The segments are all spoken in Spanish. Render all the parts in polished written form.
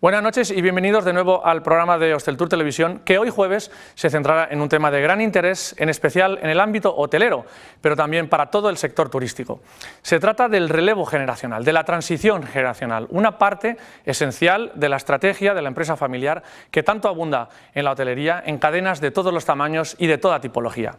Buenas noches y bienvenidos de nuevo al programa de Hosteltour Televisión, que hoy jueves se centrará en un tema de gran interés, en especial en el ámbito hotelero, pero también para todo el sector turístico. Se trata del relevo generacional, de la transición generacional, una parte esencial de la estrategia de la empresa familiar que tanto abunda en la hotelería, en cadenas de todos los tamaños y de toda tipología.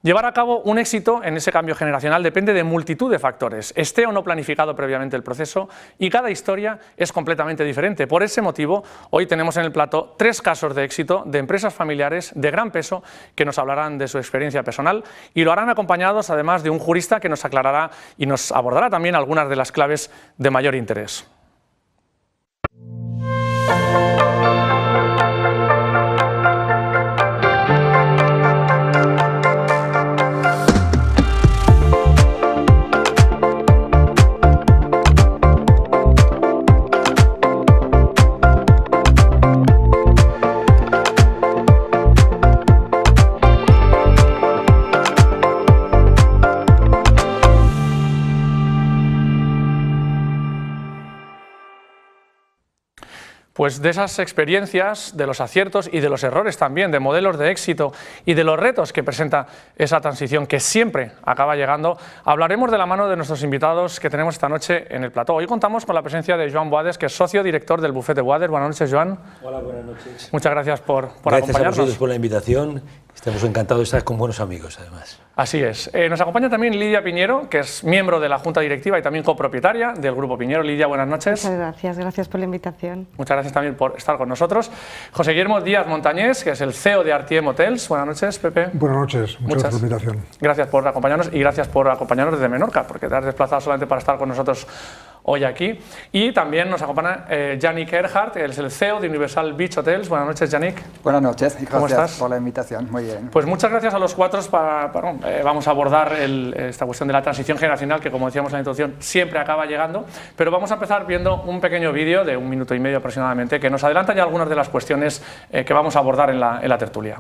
Llevar a cabo un éxito en ese cambio generacional depende de multitud de factores, esté o no planificado previamente el proceso, y cada historia es completamente diferente. Por ese motivo, hoy tenemos en el plató 3 casos de éxito de empresas familiares de gran peso que nos hablarán de su experiencia personal y lo harán acompañados además de un jurista que nos aclarará y nos abordará también algunas de las claves de mayor interés. Pues de esas experiencias, de los aciertos y de los errores también, de modelos de éxito y de los retos que presenta esa transición que siempre acaba llegando, hablaremos de la mano de nuestros invitados que tenemos esta noche en el plató. Hoy contamos con la presencia de Joan Boades, que es socio director del Bufete Boades. Buenas noches, Joan. Hola, buenas noches. Muchas gracias por acompañarnos. Gracias a vosotros por la invitación. Estamos encantados de estar con buenos amigos, además. Así es. Nos acompaña también Lidia Piñero, que es miembro de la Junta Directiva y también copropietaria del Grupo Piñero. Lidia, buenas noches. Muchas gracias por la invitación. Muchas gracias también por estar con nosotros. José Guillermo Díaz Montañés, que es el CEO de Artiem Hotels. Buenas noches, Pepe. Buenas noches, muchas gracias por la invitación. Gracias por acompañarnos y gracias por acompañarnos desde Menorca, porque te has desplazado solamente para estar con nosotros hoy aquí. Y también nos acompaña Yannick Erhardt, él es el CEO de Universal Beach Hotels. Buenas noches, Yannick. Buenas noches y ¿Cómo gracias estás? por la invitación. Muy bien. Pues muchas gracias a los cuatro. Vamos a abordar esta cuestión de la transición generacional, que como decíamos en la introducción, siempre acaba llegando. Pero vamos a empezar viendo un pequeño vídeo de 1 minuto y medio aproximadamente, que nos adelanta ya algunas de las cuestiones que vamos a abordar en la tertulia.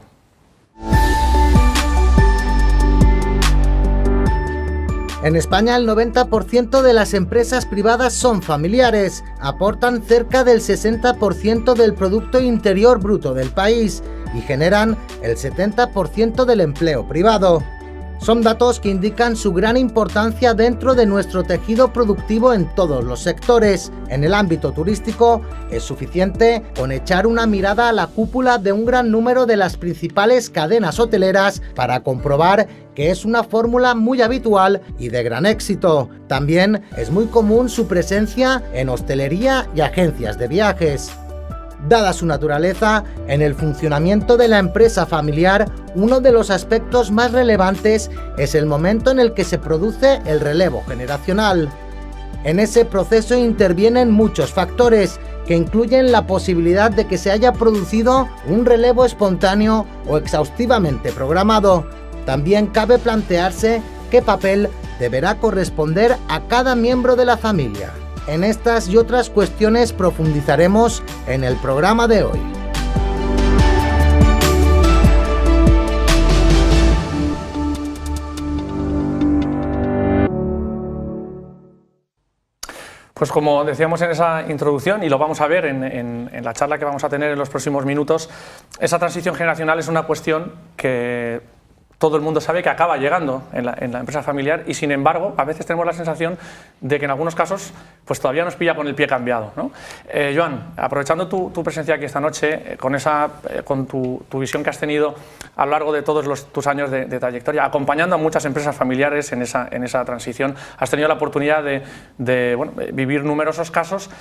En España el 90% de las empresas privadas son familiares, aportan cerca del 60% del Producto Interior Bruto del país y generan el 70% del empleo privado. Son datos que indican su gran importancia dentro de nuestro tejido productivo en todos los sectores. En el ámbito turístico, es suficiente con echar una mirada a la cúpula de un gran número de las principales cadenas hoteleras para comprobar que es una fórmula muy habitual y de gran éxito. También es muy común su presencia en hostelería y agencias de viajes. Dada su naturaleza, en el funcionamiento de la empresa familiar, uno de los aspectos más relevantes es el momento en el que se produce el relevo generacional. En ese proceso intervienen muchos factores, que incluyen la posibilidad de que se haya producido un relevo espontáneo o exhaustivamente programado. También cabe plantearse qué papel deberá corresponder a cada miembro de la familia. En estas y otras cuestiones profundizaremos en el programa de hoy. Pues como decíamos en esa introducción, y lo vamos a ver en la charla que vamos a tener en los próximos minutos, esa transición generacional es una cuestión que todo el mundo sabe que acaba llegando en la empresa familiar y, sin embargo, a veces tenemos la sensación de que en algunos casos pues todavía nos pilla con el pie cambiado, ¿no? Joan, aprovechando tu presencia aquí esta noche, con tu visión que has tenido a lo largo de todos tus años de trayectoria, acompañando a muchas empresas familiares en esa transición, has tenido la oportunidad de vivir numerosos casos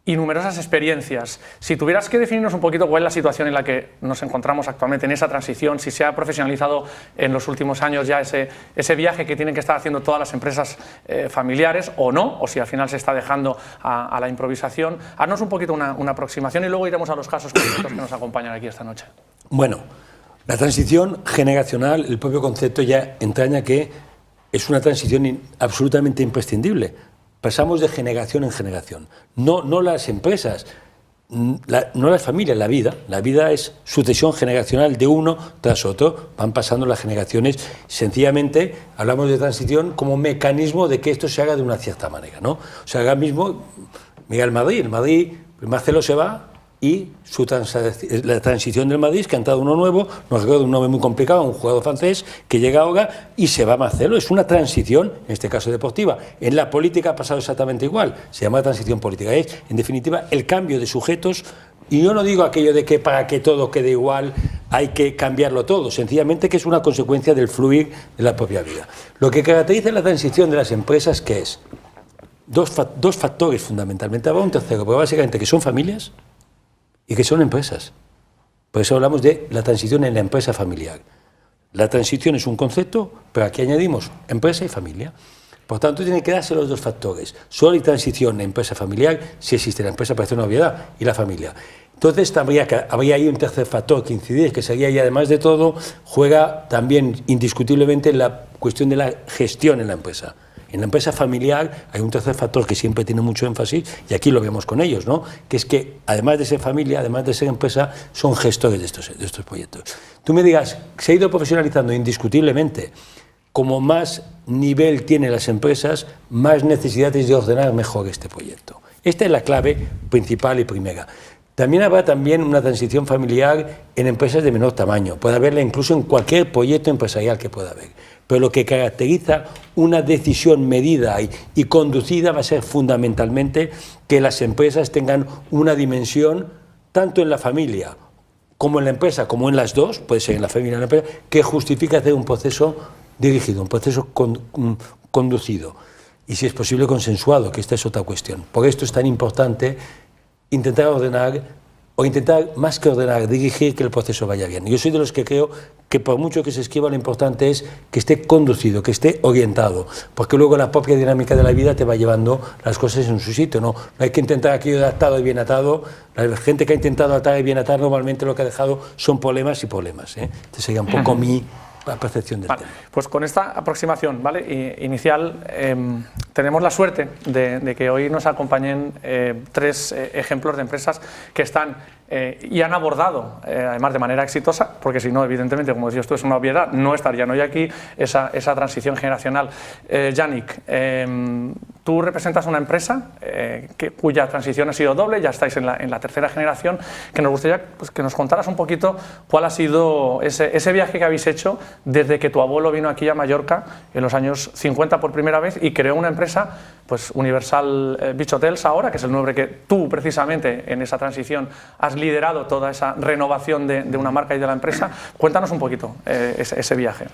y numerosas experiencias. Si tuvieras que definirnos un poquito cuál es la situación en la que nos encontramos actualmente en esa transición, si se ha profesionalizado en los últimos años ya ese viaje que tienen que estar haciendo todas las empresas familiares o no, o si al final se está dejando a la improvisación, haznos un poquito una aproximación y luego iremos a los casos concretos que nos acompañan aquí esta noche. Bueno, la transición generacional, el propio concepto ya entraña que es una transición absolutamente imprescindible. Pasamos de generación en generación. No las empresas, no la familia, la vida. La vida es sucesión generacional de uno tras otro. Van pasando las generaciones. Sencillamente hablamos de transición como mecanismo de que esto se haga de una cierta manera, ¿no? O sea, ahora mismo, mira el Madrid, Marcelo se va y la transición del Madrid, que ha entrado uno nuevo, nos recuerda un nombre muy complicado, un jugador francés que llega ahora y se va Marcelo. Es una transición, en este caso deportiva. En la política ha pasado exactamente igual, se llama transición política. Es, en definitiva, el cambio de sujetos. Y yo no digo aquello de que para que todo quede igual hay que cambiarlo todo, sencillamente que es una consecuencia del fluir de la propia vida. Lo que caracteriza la transición de las empresas, ¿qué es? Dos factores fundamentalmente, habrá un tercero, pero básicamente que son familias y que son empresas. Por eso hablamos de la transición en la empresa familiar. La transición es un concepto, pero aquí añadimos empresa y familia. Por tanto, tienen que darse los dos factores. Solo hay transición en empresa familiar si existe la empresa, parece una obviedad, y la familia. Entonces, habría ahí un tercer factor que incidir, que sería, y además de todo, juega también indiscutiblemente la cuestión de la gestión en la empresa. En la empresa familiar hay un tercer factor que siempre tiene mucho énfasis, y aquí lo vemos con ellos, ¿no? Que es que, además de ser familia, además de ser empresa, son gestores de estos proyectos. Tú me digas, se ha ido profesionalizando indiscutiblemente. Como más nivel tienen las empresas, más necesidades de ordenar mejor este proyecto. Esta es la clave principal y primera. También habrá una transición familiar en empresas de menor tamaño. Puede haberla incluso en cualquier proyecto empresarial que pueda haber. Pero lo que caracteriza una decisión medida y conducida va a ser fundamentalmente que las empresas tengan una dimensión, tanto en la familia como en la empresa, como en las dos, puede ser en la familia o en la empresa, que justifique hacer un proceso dirigido, un proceso conducido. Y si es posible consensuado, que esta es otra cuestión. Por esto es tan importante intentar ordenar, o intentar, más que ordenar, dirigir que el proceso vaya bien. Yo soy de los que creo que por mucho que se escriba, lo importante es que esté conducido, que esté orientado, porque luego la propia dinámica de la vida te va llevando las cosas en su sitio, ¿no? No hay que intentar aquello de atado y bien atado. La gente que ha intentado atar y bien atar, normalmente lo que ha dejado son problemas y problemas, ¿eh? Este sería un poco mi percepción del tema. Pues con esta aproximación, ¿vale?, inicial, tenemos la suerte de que hoy nos acompañen tres ejemplos de empresas que están y han abordado, además de manera exitosa, porque si no, evidentemente, como decías tú, es una obviedad, no estarían hoy aquí, esa transición generacional. Yannick, tú representas una empresa cuya transición ha sido doble, ya estáis en la tercera generación, que nos gustaría, pues, que nos contaras un poquito cuál ha sido ese viaje que habéis hecho desde que tu abuelo vino aquí a Mallorca en los años 50 por primera vez y creó una empresa, pues Universal Beach Hotels ahora, que es el nombre que tú precisamente en esa transición has liderado toda esa renovación de una marca y de la empresa. Cuéntanos un poquito ese viaje.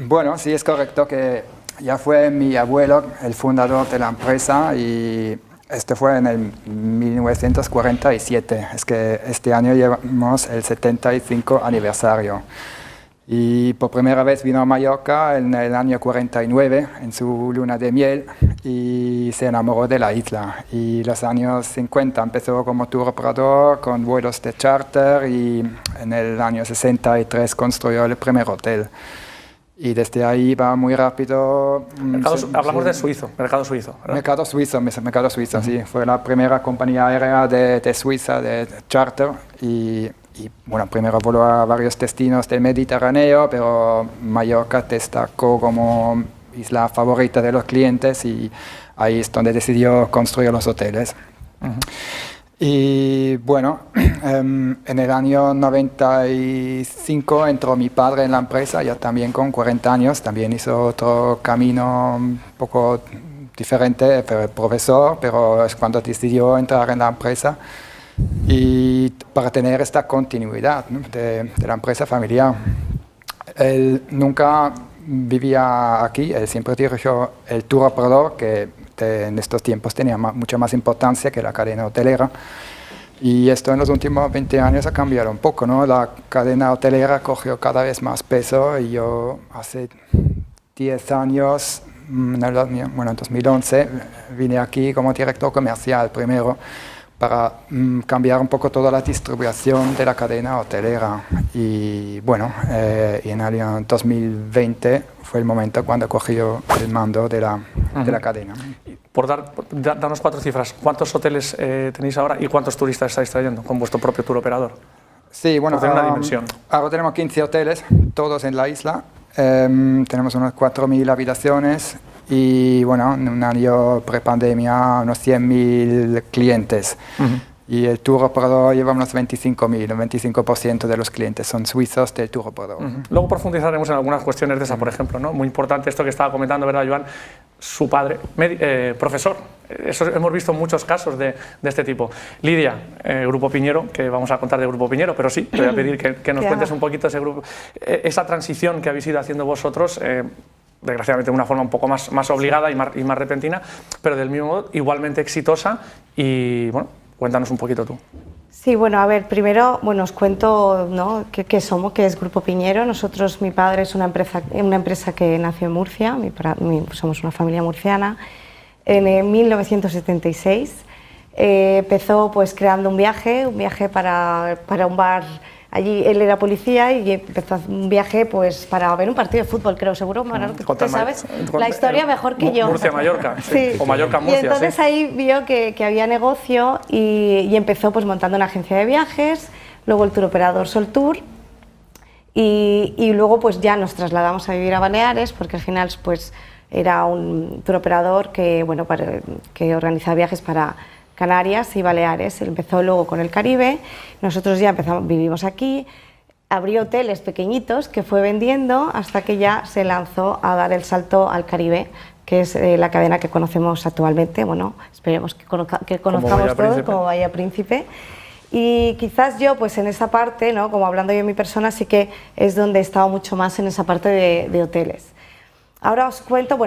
Bueno, sí, es correcto que ya fue mi abuelo el fundador de la empresa y esto fue en el 1947. Es que este año llevamos el 75 aniversario. Y por primera vez vino a Mallorca en el año 49, en su luna de miel, y se enamoró de la isla. Y los años 50 empezó como tour operador con vuelos de charter y en el año 63 construyó el primer hotel. Y desde ahí va muy rápido. Hablamos de suizo, mercado suizo, ¿verdad? Mercado suizo, sí. Fue la primera compañía aérea de Suiza de charter y bueno, primero voló a varios destinos del Mediterráneo, pero Mallorca destacó como isla favorita de los clientes y ahí es donde decidió construir los hoteles. Y bueno, en el año 95 entró mi padre en la empresa, ya también con 40 años, también hizo otro camino un poco diferente, pero profesor, pero es cuando decidió entrar en la empresa. Y para tener esta continuidad, ¿no?, de la empresa familiar. Él nunca vivía aquí, él siempre dirigió el tour operador, que en estos tiempos tenía mucha más importancia que la cadena hotelera. Y esto en los últimos 20 años ha cambiado un poco, ¿no? La cadena hotelera cogió cada vez más peso y yo hace 10 años, en 2011, vine aquí como director comercial primero, para cambiar un poco toda la distribución de la cadena hotelera. Y bueno, y en el año 2020 fue el momento cuando cogió el mando de la cadena. Por darnos 4 cifras, ¿cuántos hoteles tenéis ahora y cuántos turistas estáis trayendo con vuestro propio tour operador? Sí, bueno, una dimensión. Ahora tenemos 15 hoteles, todos en la isla. Tenemos unas 4.000 habitaciones y bueno, en un año prepandemia unos 100.000 clientes. Y el tour operador lleva unos 25.000, el 25% de los clientes son suizos del tour operador. Luego profundizaremos en algunas cuestiones de esa, por ejemplo, ¿no? Muy importante esto que estaba comentando, ¿verdad, Joan? Su padre, profesor. Eso hemos visto muchos casos de este tipo. Lidia, Grupo Piñero, que vamos a contar de Grupo Piñero, pero sí, te voy a pedir que nos cuentes un poquito ese grupo, esa transición que habéis ido haciendo vosotros, desgraciadamente de una forma un poco más obligada y más repentina, pero del mismo modo igualmente exitosa. Y bueno, cuéntanos un poquito tú. Sí, bueno, a ver, primero, bueno, os cuento, ¿no?, qué somos, qué es Grupo Piñero. Nosotros, mi padre es una empresa que nació en Murcia, somos una familia murciana, en 1976. Empezó pues creando un viaje para un bar. Allí él era policía y empezó un viaje pues para ver un partido de fútbol, creo, seguro, Manolo, que tú sabes la historia mejor que yo. Murcia-Mallorca, sí. O Mallorca-Murcia, y entonces ahí vio que había negocio y empezó pues montando una agencia de viajes, luego el tour operador Soltour y luego pues ya nos trasladamos a vivir a Baleares porque al final pues era un tour operador que, bueno, que organizaba viajes para Canarias y Baleares. Él empezó luego con el Caribe, nosotros ya vivimos aquí, abrió hoteles pequeñitos que fue vendiendo hasta que ya se lanzó a dar el salto al Caribe, que es la cadena que conocemos actualmente. Bueno, esperemos que conozcamos todos como Bahía Príncipe. Y quizás yo, pues en esa parte, ¿no?, como hablando yo de mi persona, sí que es donde he estado mucho más en esa parte de hoteles. Ahora os cuento,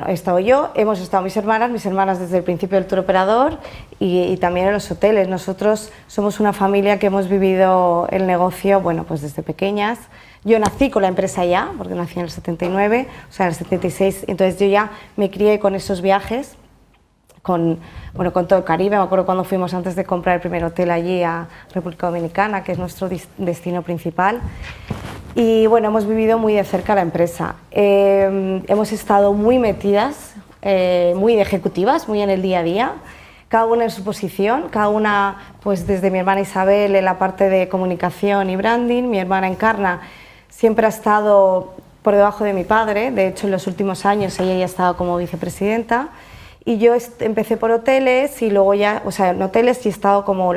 he estado yo, hemos estado mis hermanas desde el principio del tour operador y también en los hoteles. Nosotros somos una familia que hemos vivido el negocio, bueno, pues desde pequeñas. Yo nací con la empresa ya, porque nací en el 79, o sea, en el 76, entonces yo ya me crié con esos viajes, con todo el Caribe. Me acuerdo cuando fuimos antes de comprar el primer hotel allí a República Dominicana, que es nuestro destino principal. Y bueno, hemos vivido muy de cerca la empresa. Hemos estado muy metidas, muy ejecutivas, muy en el día a día, cada una en su posición, cada una, pues desde mi hermana Isabel en la parte de comunicación y branding, mi hermana Encarna siempre ha estado por debajo de mi padre, de hecho en los últimos años ella ya estaba como vicepresidenta, y yo empecé por hoteles y luego ya, o sea, en hoteles sí he estado como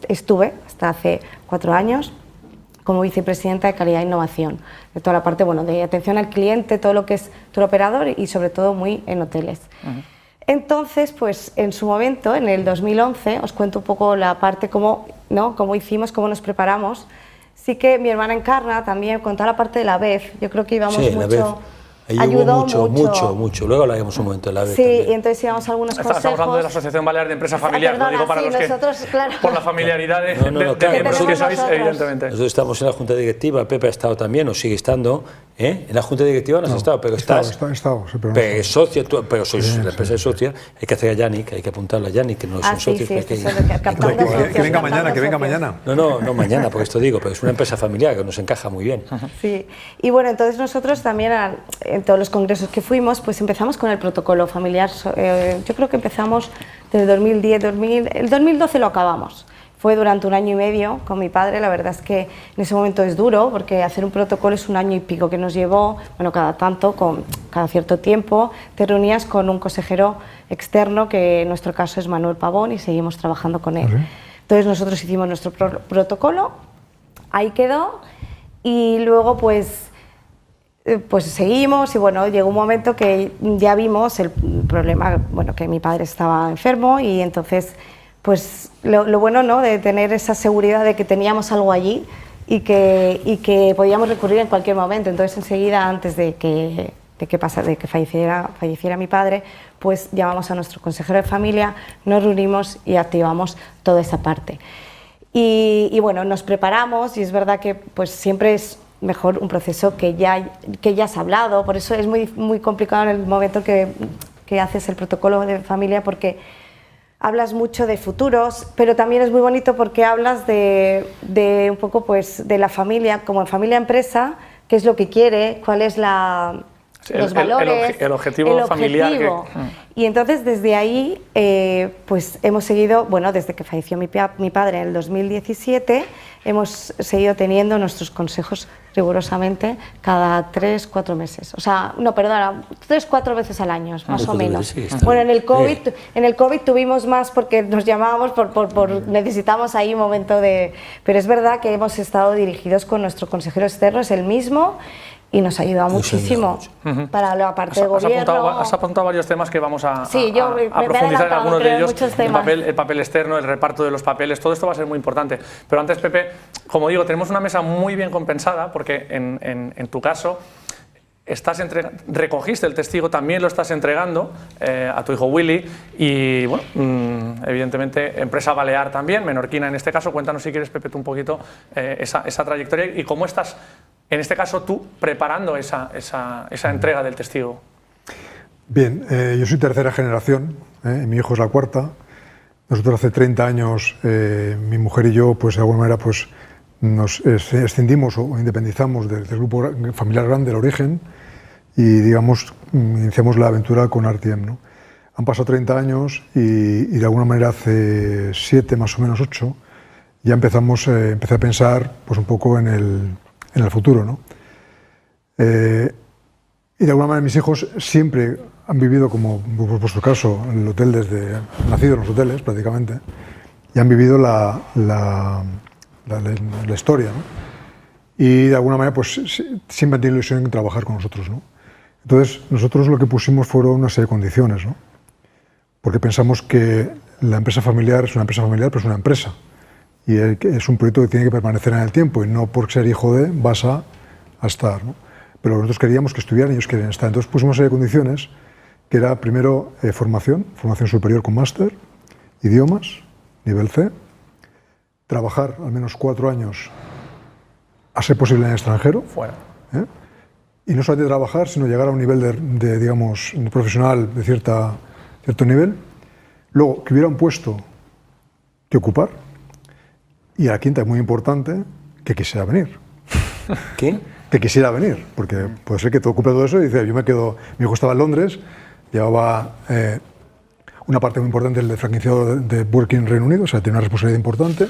estuve hasta hace 4 años, como vicepresidenta de calidad e innovación, de toda la parte, bueno, de atención al cliente, todo lo que es tour operador y sobre todo muy en hoteles. Entonces, pues en su momento, en el 2011, os cuento un poco la parte cómo hicimos, cómo nos preparamos. Sí que mi hermana Encarna también, con toda la parte de la BEF, yo creo que íbamos mucho... Ayudó mucho. Luego hablaremos un momento de la BEF. Sí, también. y entonces íbamos a algunos consejos. Estamos hablando de la Asociación Balear de Empresa Familiar, Perdona, lo digo para sí, los que... nosotros, claro. Por la familiaridad de miembros que sois, evidentemente. Nosotros estamos en la Junta Directiva, Pepe ha estado también, o sigue estando, en la Junta Directiva no has estado, pero estás... He estado, sí, pero no pero socio, pero sois la empresa de socia, hay que hacer a Yannick, hay que apuntarle a Yannick, que no es un socio. que venga mañana. No mañana, por esto digo, pero es una empresa familiar que nos encaja muy bien. Sí, y bueno, entonces nosotros también en todos los congresos que fuimos, pues empezamos con el protocolo familiar. Yo creo que empezamos desde el 2012 lo acabamos. Fue durante 1 año y medio con mi padre. La verdad es que en ese momento es duro porque hacer un protocolo es 1 año y pico que nos llevó, bueno, cada cierto tiempo te reunías con un consejero externo, que en nuestro caso es Manuel Pavón, y seguimos trabajando con él. Entonces nosotros hicimos nuestro protocolo, ahí quedó, y luego pues seguimos, y bueno, llegó un momento que ya vimos el problema, bueno, que mi padre estaba enfermo, y entonces pues lo bueno, ¿no?, de tener esa seguridad de que teníamos algo allí y que podíamos recurrir en cualquier momento. Entonces enseguida, antes de que falleciera mi padre, pues llamamos a nuestro consejero de familia, nos reunimos y activamos toda esa parte. Y bueno, nos preparamos, y es verdad que pues siempre es mejor un proceso que ya has hablado. Por eso es muy complicado en el momento que haces el protocolo de familia, porque hablas mucho de futuros, pero también es muy bonito porque hablas de un poco pues de la familia, como en familia-empresa, qué es lo que quiere, cuál es los valores, el objetivo familiar. Y entonces desde ahí pues hemos seguido, bueno, desde que falleció mi padre en el 2017, hemos seguido teniendo nuestros consejos rigurosamente cada 3-4 meses. O sea, no, perdona, 3-4 veces al año, más o menos. Sí, bueno, en el COVID tuvimos más porque nos llamábamos necesitamos ahí un momento de... Pero es verdad que hemos estado dirigidos con nuestro consejero externo, es el mismo, y nos ha ayudado muchísimo para la parte de gobierno. Has apuntado varios temas que vamos a me profundizar en algunos de ellos. El papel externo, el reparto de los papeles, todo esto va a ser muy importante. Pero antes, Pepe, como digo, tenemos una mesa muy bien compensada porque en tu caso recogiste el testigo, también lo estás entregando a tu hijo Willy y, bueno, evidentemente, empresa balear también, menorquina en este caso. Cuéntanos, si quieres, Pepe, tú un poquito esa trayectoria y cómo estás, en este caso, tú preparando esa entrega del testigo. Bien, yo soy tercera generación, mi hijo es la cuarta. Nosotros hace 30 años, mi mujer y yo, pues de alguna manera, pues nos escindimos o independizamos del grupo familiar grande, el Origen, y, digamos, iniciamos la aventura con RTM, ¿no? Han pasado 30 años y de alguna manera hace 7, más o menos 8, ya empecé a pensar pues un poco en el futuro, ¿no? Y de alguna manera mis hijos siempre han vivido, como por vuestro caso, en el hotel nacido en los hoteles prácticamente, y han vivido la historia, ¿no? Y de alguna manera pues siempre han tenido ilusión en trabajar con nosotros, ¿no? Entonces nosotros lo que pusimos fueron una serie de condiciones, ¿no? Porque pensamos que la empresa familiar es una empresa familiar, pero es una empresa. Y es un proyecto que tiene que permanecer en el tiempo y no por ser hijo de vas a estar, ¿no? Pero nosotros queríamos que estuvieran y ellos querían estar. Entonces pusimos una serie de condiciones que era primero formación superior con máster, idiomas, nivel C, trabajar al menos 4 años, a ser posible en el extranjero. Fuera. Y no solamente trabajar, sino llegar a un nivel digamos, profesional de cierto nivel. Luego, que hubiera un puesto que ocupar. Y a la quinta, es muy importante, que quisiera venir. ¿Qué? Que quisiera venir, porque puede ser que tú ocupes todo eso y dices, yo me quedo... Mi hijo estaba en Londres, llevaba una parte muy importante del franquiciado de Burger King Reino Unido, o sea, tiene una responsabilidad importante.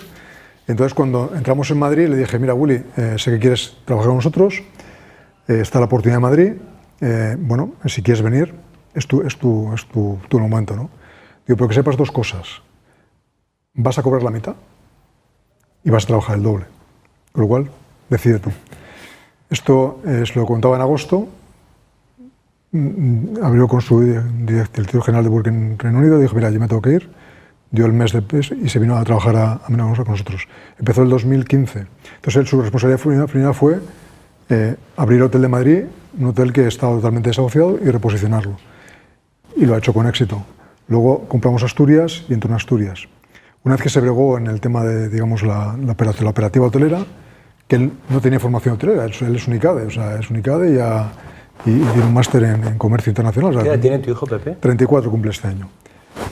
Entonces, cuando entramos en Madrid, le dije, mira, Willy, sé que quieres trabajar con nosotros, está la oportunidad en Madrid, bueno, si quieres venir, es tu momento, ¿no? Digo, pero que sepas 2 cosas. Vas a cobrar la mitad y vas a trabajar el doble. Con lo cual, decide tú. Esto lo contaba en agosto, habló con el director general de Burger King Reino Unido, dijo, mira, yo me tengo que ir, dio el mes después y se vino a trabajar a con nosotros. Empezó el 2015. Entonces, su responsabilidad primera fue abrir el Hotel de Madrid, un hotel que estaba totalmente desahuciado, y reposicionarlo. Y lo ha hecho con éxito. Luego compramos Asturias y entró en Asturias. Una vez que se bregó en el tema de, digamos, la operativa hotelera, que él no tenía formación hotelera, él es un ICADE, o sea, es un ICADE y tiene un máster en comercio internacional. ¿Qué edad tiene tu hijo, Pepe? 34 cumple este año.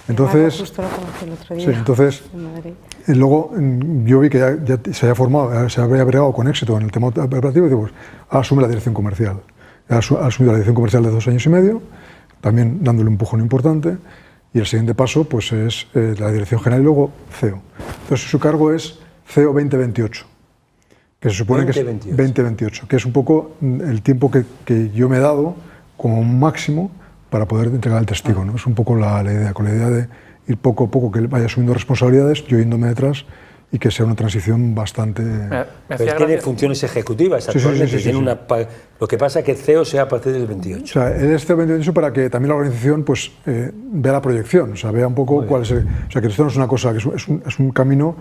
Entonces, justo lo conocí el otro día, sí, entonces luego yo vi que ya se había formado, se había bregado con éxito en el tema operativo y digo, pues asume la dirección comercial. Ha asumido la dirección comercial de 2 años y medio, también dándole un empujón importante, y el siguiente paso pues es la dirección general y luego CEO. Entonces su cargo es CEO 2028, que se supone 2028. Que es 2028, que es un poco el tiempo que yo me he dado como un máximo para poder entregar el testigo, ¿no? Es un poco la idea, con la idea de ir poco a poco, que él vaya asumiendo responsabilidades, yo yéndome detrás, y que sea una transición bastante... Pero tiene funciones ejecutivas actualmente. Sí. Lo que pasa es que el CEO sea a partir del 28. O sea, él es CEO 28 para que también la organización pues, vea la proyección, o sea, vea un poco cuál es o sea, que esto no es una cosa, que es un camino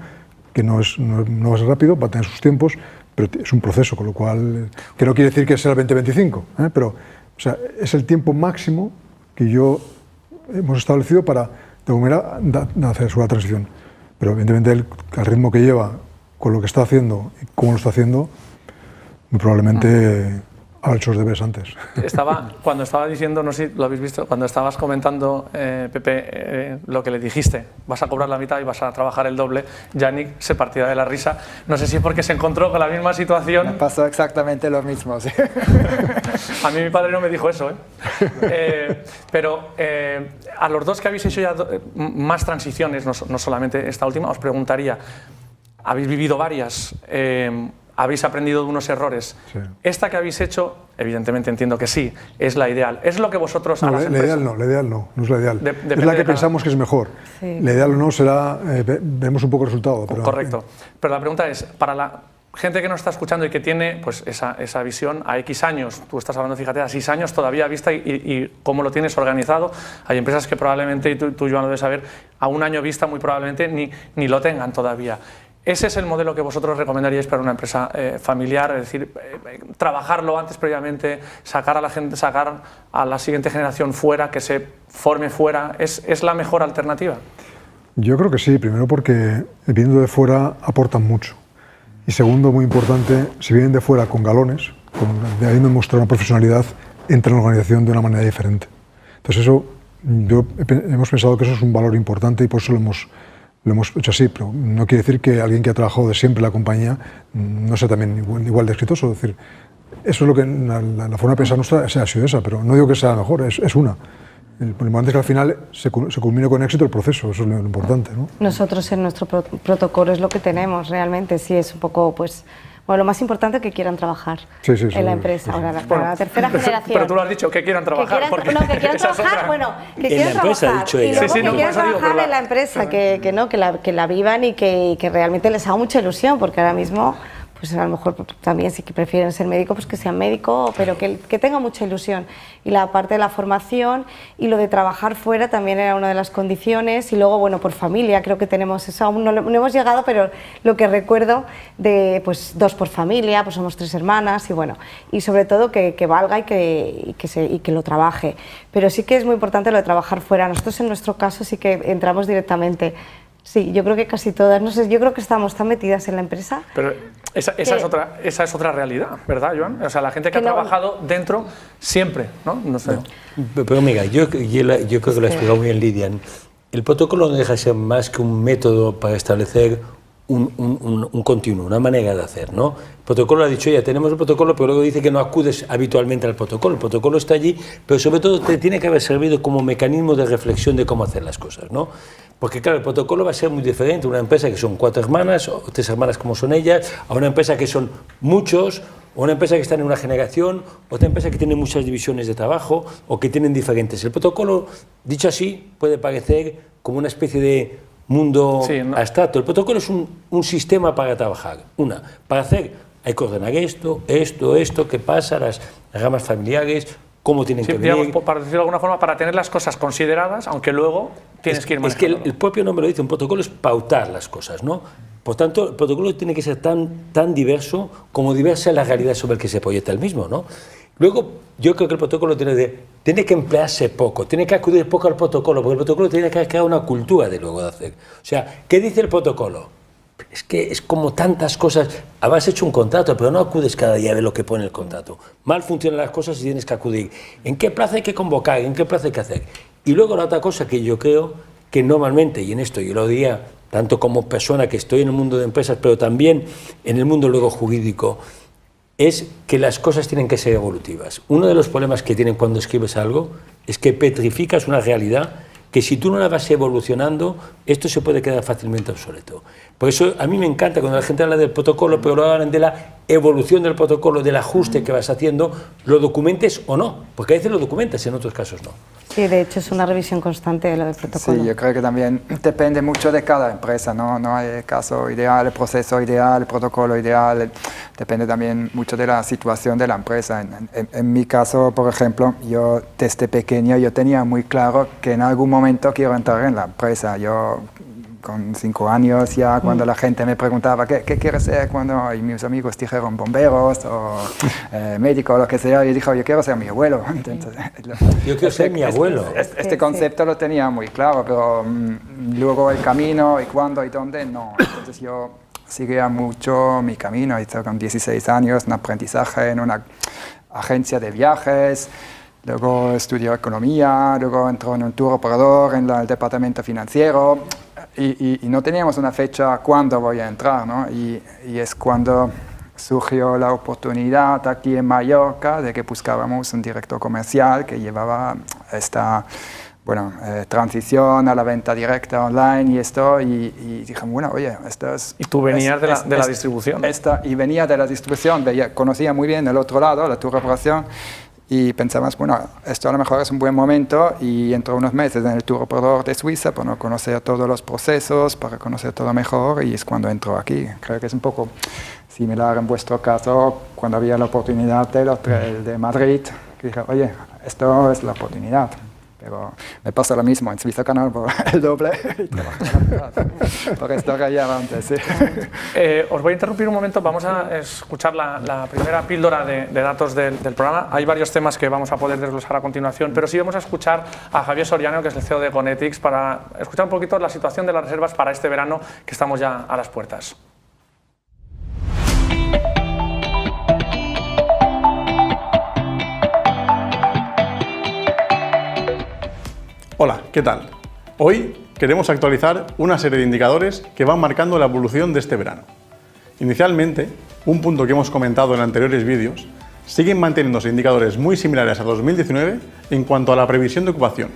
que no va a ser rápido, va a tener sus tiempos, pero es un proceso, con lo cual, que no quiere decir que sea el 2025, pero o sea, es el tiempo máximo que hemos establecido para, de alguna manera, hacer su transición. Pero evidentemente él, al ritmo que lleva, con lo que está haciendo y cómo lo está haciendo, muy probablemente haber hecho los deberes antes. Cuando estaba diciendo, no sé si lo habéis visto, cuando estabas comentando, Pepe, lo que le dijiste, vas a cobrar la mitad y vas a trabajar el doble, Yannick se partía de la risa. No sé si porque se encontró con la misma situación. Me pasó exactamente lo mismo, sí. A mí mi padre no me dijo eso, pero a los dos que habéis hecho ya más transiciones, no solamente esta última, os preguntaría, habéis vivido varias, habéis aprendido de unos errores. Sí. Esta que habéis hecho, evidentemente entiendo que sí, es la ideal. ¿Es lo que vosotros a las empresas? La ideal no es la ideal. Es la que pensamos que es mejor. Sí. La ideal no será, vemos un poco el resultado. Pero, correcto. Pero la pregunta es, para la gente que nos está escuchando y que tiene pues, esa visión a X años, tú estás hablando, fíjate, a 6 años todavía vista y cómo lo tienes organizado, hay empresas que probablemente, y tú Joan lo debes saber, a 1 año vista muy probablemente ni lo tengan todavía. ¿Ese es el modelo que vosotros recomendaríais para una empresa familiar? Es decir, trabajarlo antes previamente, sacar a la gente, sacar a la siguiente generación fuera, que se forme fuera, ¿es la mejor alternativa? Yo creo que sí, primero porque viniendo de fuera aportan mucho. Y segundo, muy importante, si vienen de fuera con galones, habiendo mostrado una profesionalidad, entran en la organización de una manera diferente. Entonces hemos pensado que eso es un valor importante y por eso lo hemos hecho así, pero no quiere decir que alguien que ha trabajado de siempre en la compañía no sea también igual de exitoso. Es decir, eso es lo que la forma de pensar nuestra ha sido esa, pero no digo que sea la mejor, es una. Lo importante es que al final se culmine con éxito el proceso, eso es lo importante, ¿no? Nosotros en nuestro protocolo es lo que tenemos realmente, sí, es un poco, pues, bueno, lo más importante es que quieran trabajar en la empresa. Ahora, la tercera generación. Pero tú lo has dicho, que quieran trabajar. Que quieran trabajar, bueno, que quieran trabajar. Y luego que quieran trabajar en la empresa, que la vivan y que realmente les haga mucha ilusión, porque ahora mismo, pues a lo mejor también si prefieren ser médico, pues que sean médico, pero que tenga mucha ilusión. Y la parte de la formación y lo de trabajar fuera también era una de las condiciones. Y luego, bueno, por familia, creo que tenemos eso, aún no hemos llegado, pero lo que recuerdo de, pues, 2 por familia, pues somos 3 hermanas y bueno, y sobre todo que valga y que lo trabaje. Pero sí que es muy importante lo de trabajar fuera. Nosotros en nuestro caso sí que entramos directamente. Sí, yo creo que casi todas, no sé, yo creo que estamos tan metidas en la empresa. Pero esa es otra realidad, ¿verdad, Joan? O sea, la gente que ha trabajado dentro siempre, ¿no? No sé. Pero mira, yo creo que lo ha explicado muy bien Lidia. El protocolo no deja de ser más que un método para establecer un continuo, una manera de hacer, ¿no? El protocolo ha dicho, ya tenemos el protocolo, pero luego dice que no acudes habitualmente al protocolo. El protocolo está allí, pero sobre todo te tiene que haber servido como mecanismo de reflexión de cómo hacer las cosas, ¿no? Porque claro, el protocolo va a ser muy diferente a una empresa que son 4 hermanas, o 3 hermanas como son ellas, a una empresa que son muchos, o una empresa que está en una generación, otra empresa que tiene muchas divisiones de trabajo, o que tienen diferentes. El protocolo, dicho así, puede parecer como una especie de mundo abstracto. El protocolo es un sistema para trabajar. Para hacer, hay que ordenar esto, qué pasa, las ramas familiares, cómo tienen que venir. Digamos, para decirlo de alguna forma, para tener las cosas consideradas, aunque luego tienes que ir manejando. Es que el propio nombre lo dice, un protocolo es pautar las cosas, ¿no? Por tanto, el protocolo tiene que ser tan diverso como diversa es la realidad sobre la que se proyecta el mismo, ¿no? Luego, yo creo que el protocolo tiene que emplearse poco, tiene que acudir poco al protocolo, porque el protocolo tiene que crear una cultura de luego de hacer. O sea, ¿qué dice el protocolo? Es que es como tantas cosas. Habrás hecho un contrato, pero no acudes cada día a ver lo que pone el contrato. Mal funcionan las cosas y tienes que acudir. ¿En qué plazo hay que convocar? ¿En qué plazo hay que hacer? Y luego la otra cosa que yo creo que normalmente, y en esto yo lo diría tanto como persona que estoy en el mundo de empresas, pero también en el mundo luego jurídico, es que las cosas tienen que ser evolutivas. Uno de los problemas que tienen cuando escribes algo es que petrificas una realidad que si tú no la vas evolucionando, esto se puede quedar fácilmente obsoleto. Por eso a mí me encanta cuando la gente habla del protocolo, pero lo hablan de la evolución del protocolo, del ajuste que vas haciendo, lo documentes o no, porque a veces lo documentas, en otros casos no. Sí, de hecho es una revisión constante de lo del protocolo. Sí, yo creo que también depende mucho de cada empresa, ¿no? No hay el caso ideal, el proceso ideal, el protocolo ideal, depende también mucho de la situación de la empresa. En mi caso, por ejemplo, yo desde pequeño yo tenía muy claro que en algún momento quiero entrar en la empresa. Yo con 5 años ya, cuando la gente me preguntaba ¿qué quieres ser? Y mis amigos dijeron bomberos o médico o lo que sea, yo dije, yo quiero ser mi abuelo. Entonces, yo quiero ser mi abuelo. Este concepto lo tenía muy claro, pero luego el camino y cuándo y dónde, no. Entonces yo seguía mucho mi camino, hice con 16 años un aprendizaje en una agencia de viajes, luego estudió economía, luego entró en un tour operador en el departamento financiero y no teníamos una fecha cuándo voy a entrar, ¿no? Y es cuando surgió la oportunidad aquí en Mallorca de que buscábamos un director comercial que llevaba esta transición a la venta directa online y esto, y dije, bueno, oye, esto es... Y tú venías de la distribución. Y venía de la distribución, conocía muy bien el otro lado, la tour operación, y pensamos, bueno, esto a lo mejor es un buen momento, y entró unos meses en el tour operador de Suiza para conocer todos los procesos, para conocer todo mejor, y es cuando entró aquí. Creo que es un poco similar en vuestro caso, cuando había la oportunidad del hotel de Madrid, que dije, oye, esto es la oportunidad. Pero me pasa lo mismo, en Suiza Canal por el doble y trabajo por esto que ya antes. Sí. Os voy a interrumpir un momento, vamos a escuchar la primera píldora de datos del programa. Hay varios temas que vamos a poder desglosar a continuación, pero sí vamos a escuchar a Javier Soriano, que es el CEO de Econetics, para escuchar un poquito la situación de las reservas para este verano, que estamos ya a las puertas. Hola, ¿qué tal? Hoy queremos actualizar una serie de indicadores que van marcando la evolución de este verano. Inicialmente, un punto que hemos comentado en anteriores vídeos, siguen manteniéndose indicadores muy similares a 2019 en cuanto a la previsión de ocupación,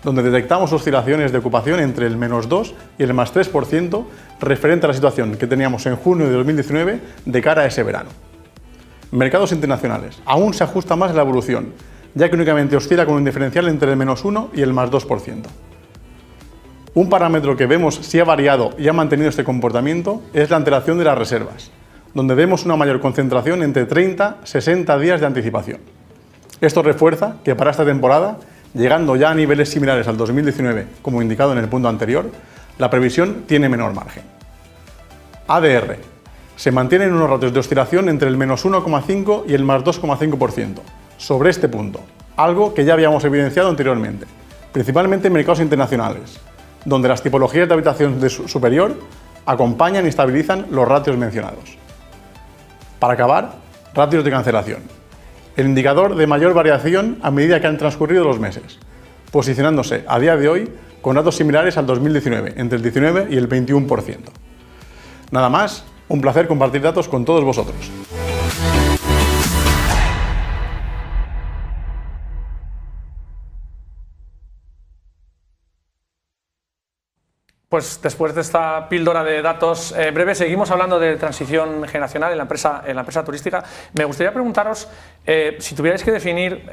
donde detectamos oscilaciones de ocupación entre el -2 y el +3% referente a la situación que teníamos en junio de 2019 de cara a ese verano. Mercados internacionales. Aún se ajusta más la evolución, ya que únicamente oscila con un diferencial entre el -1 y el +2%. Un parámetro que vemos si ha variado y ha mantenido este comportamiento es la antelación de las reservas, donde vemos una mayor concentración entre 30-60 días de anticipación. Esto refuerza que para esta temporada, llegando ya a niveles similares al 2019, como indicado en el punto anterior, la previsión tiene menor margen. ADR. Se mantienen unos ratios de oscilación entre el -1,5 y el +2,5%. Sobre este punto, algo que ya habíamos evidenciado anteriormente, principalmente en mercados internacionales, donde las tipologías de habitación superior acompañan y estabilizan los ratios mencionados. Para acabar, ratios de cancelación, el indicador de mayor variación a medida que han transcurrido los meses, posicionándose a día de hoy con datos similares al 2019, entre el 19 y el 21%. Nada más, un placer compartir datos con todos vosotros. Pues después de esta píldora de datos breve, seguimos hablando de transición generacional en la empresa turística. Me gustaría preguntaros si tuvierais que definir,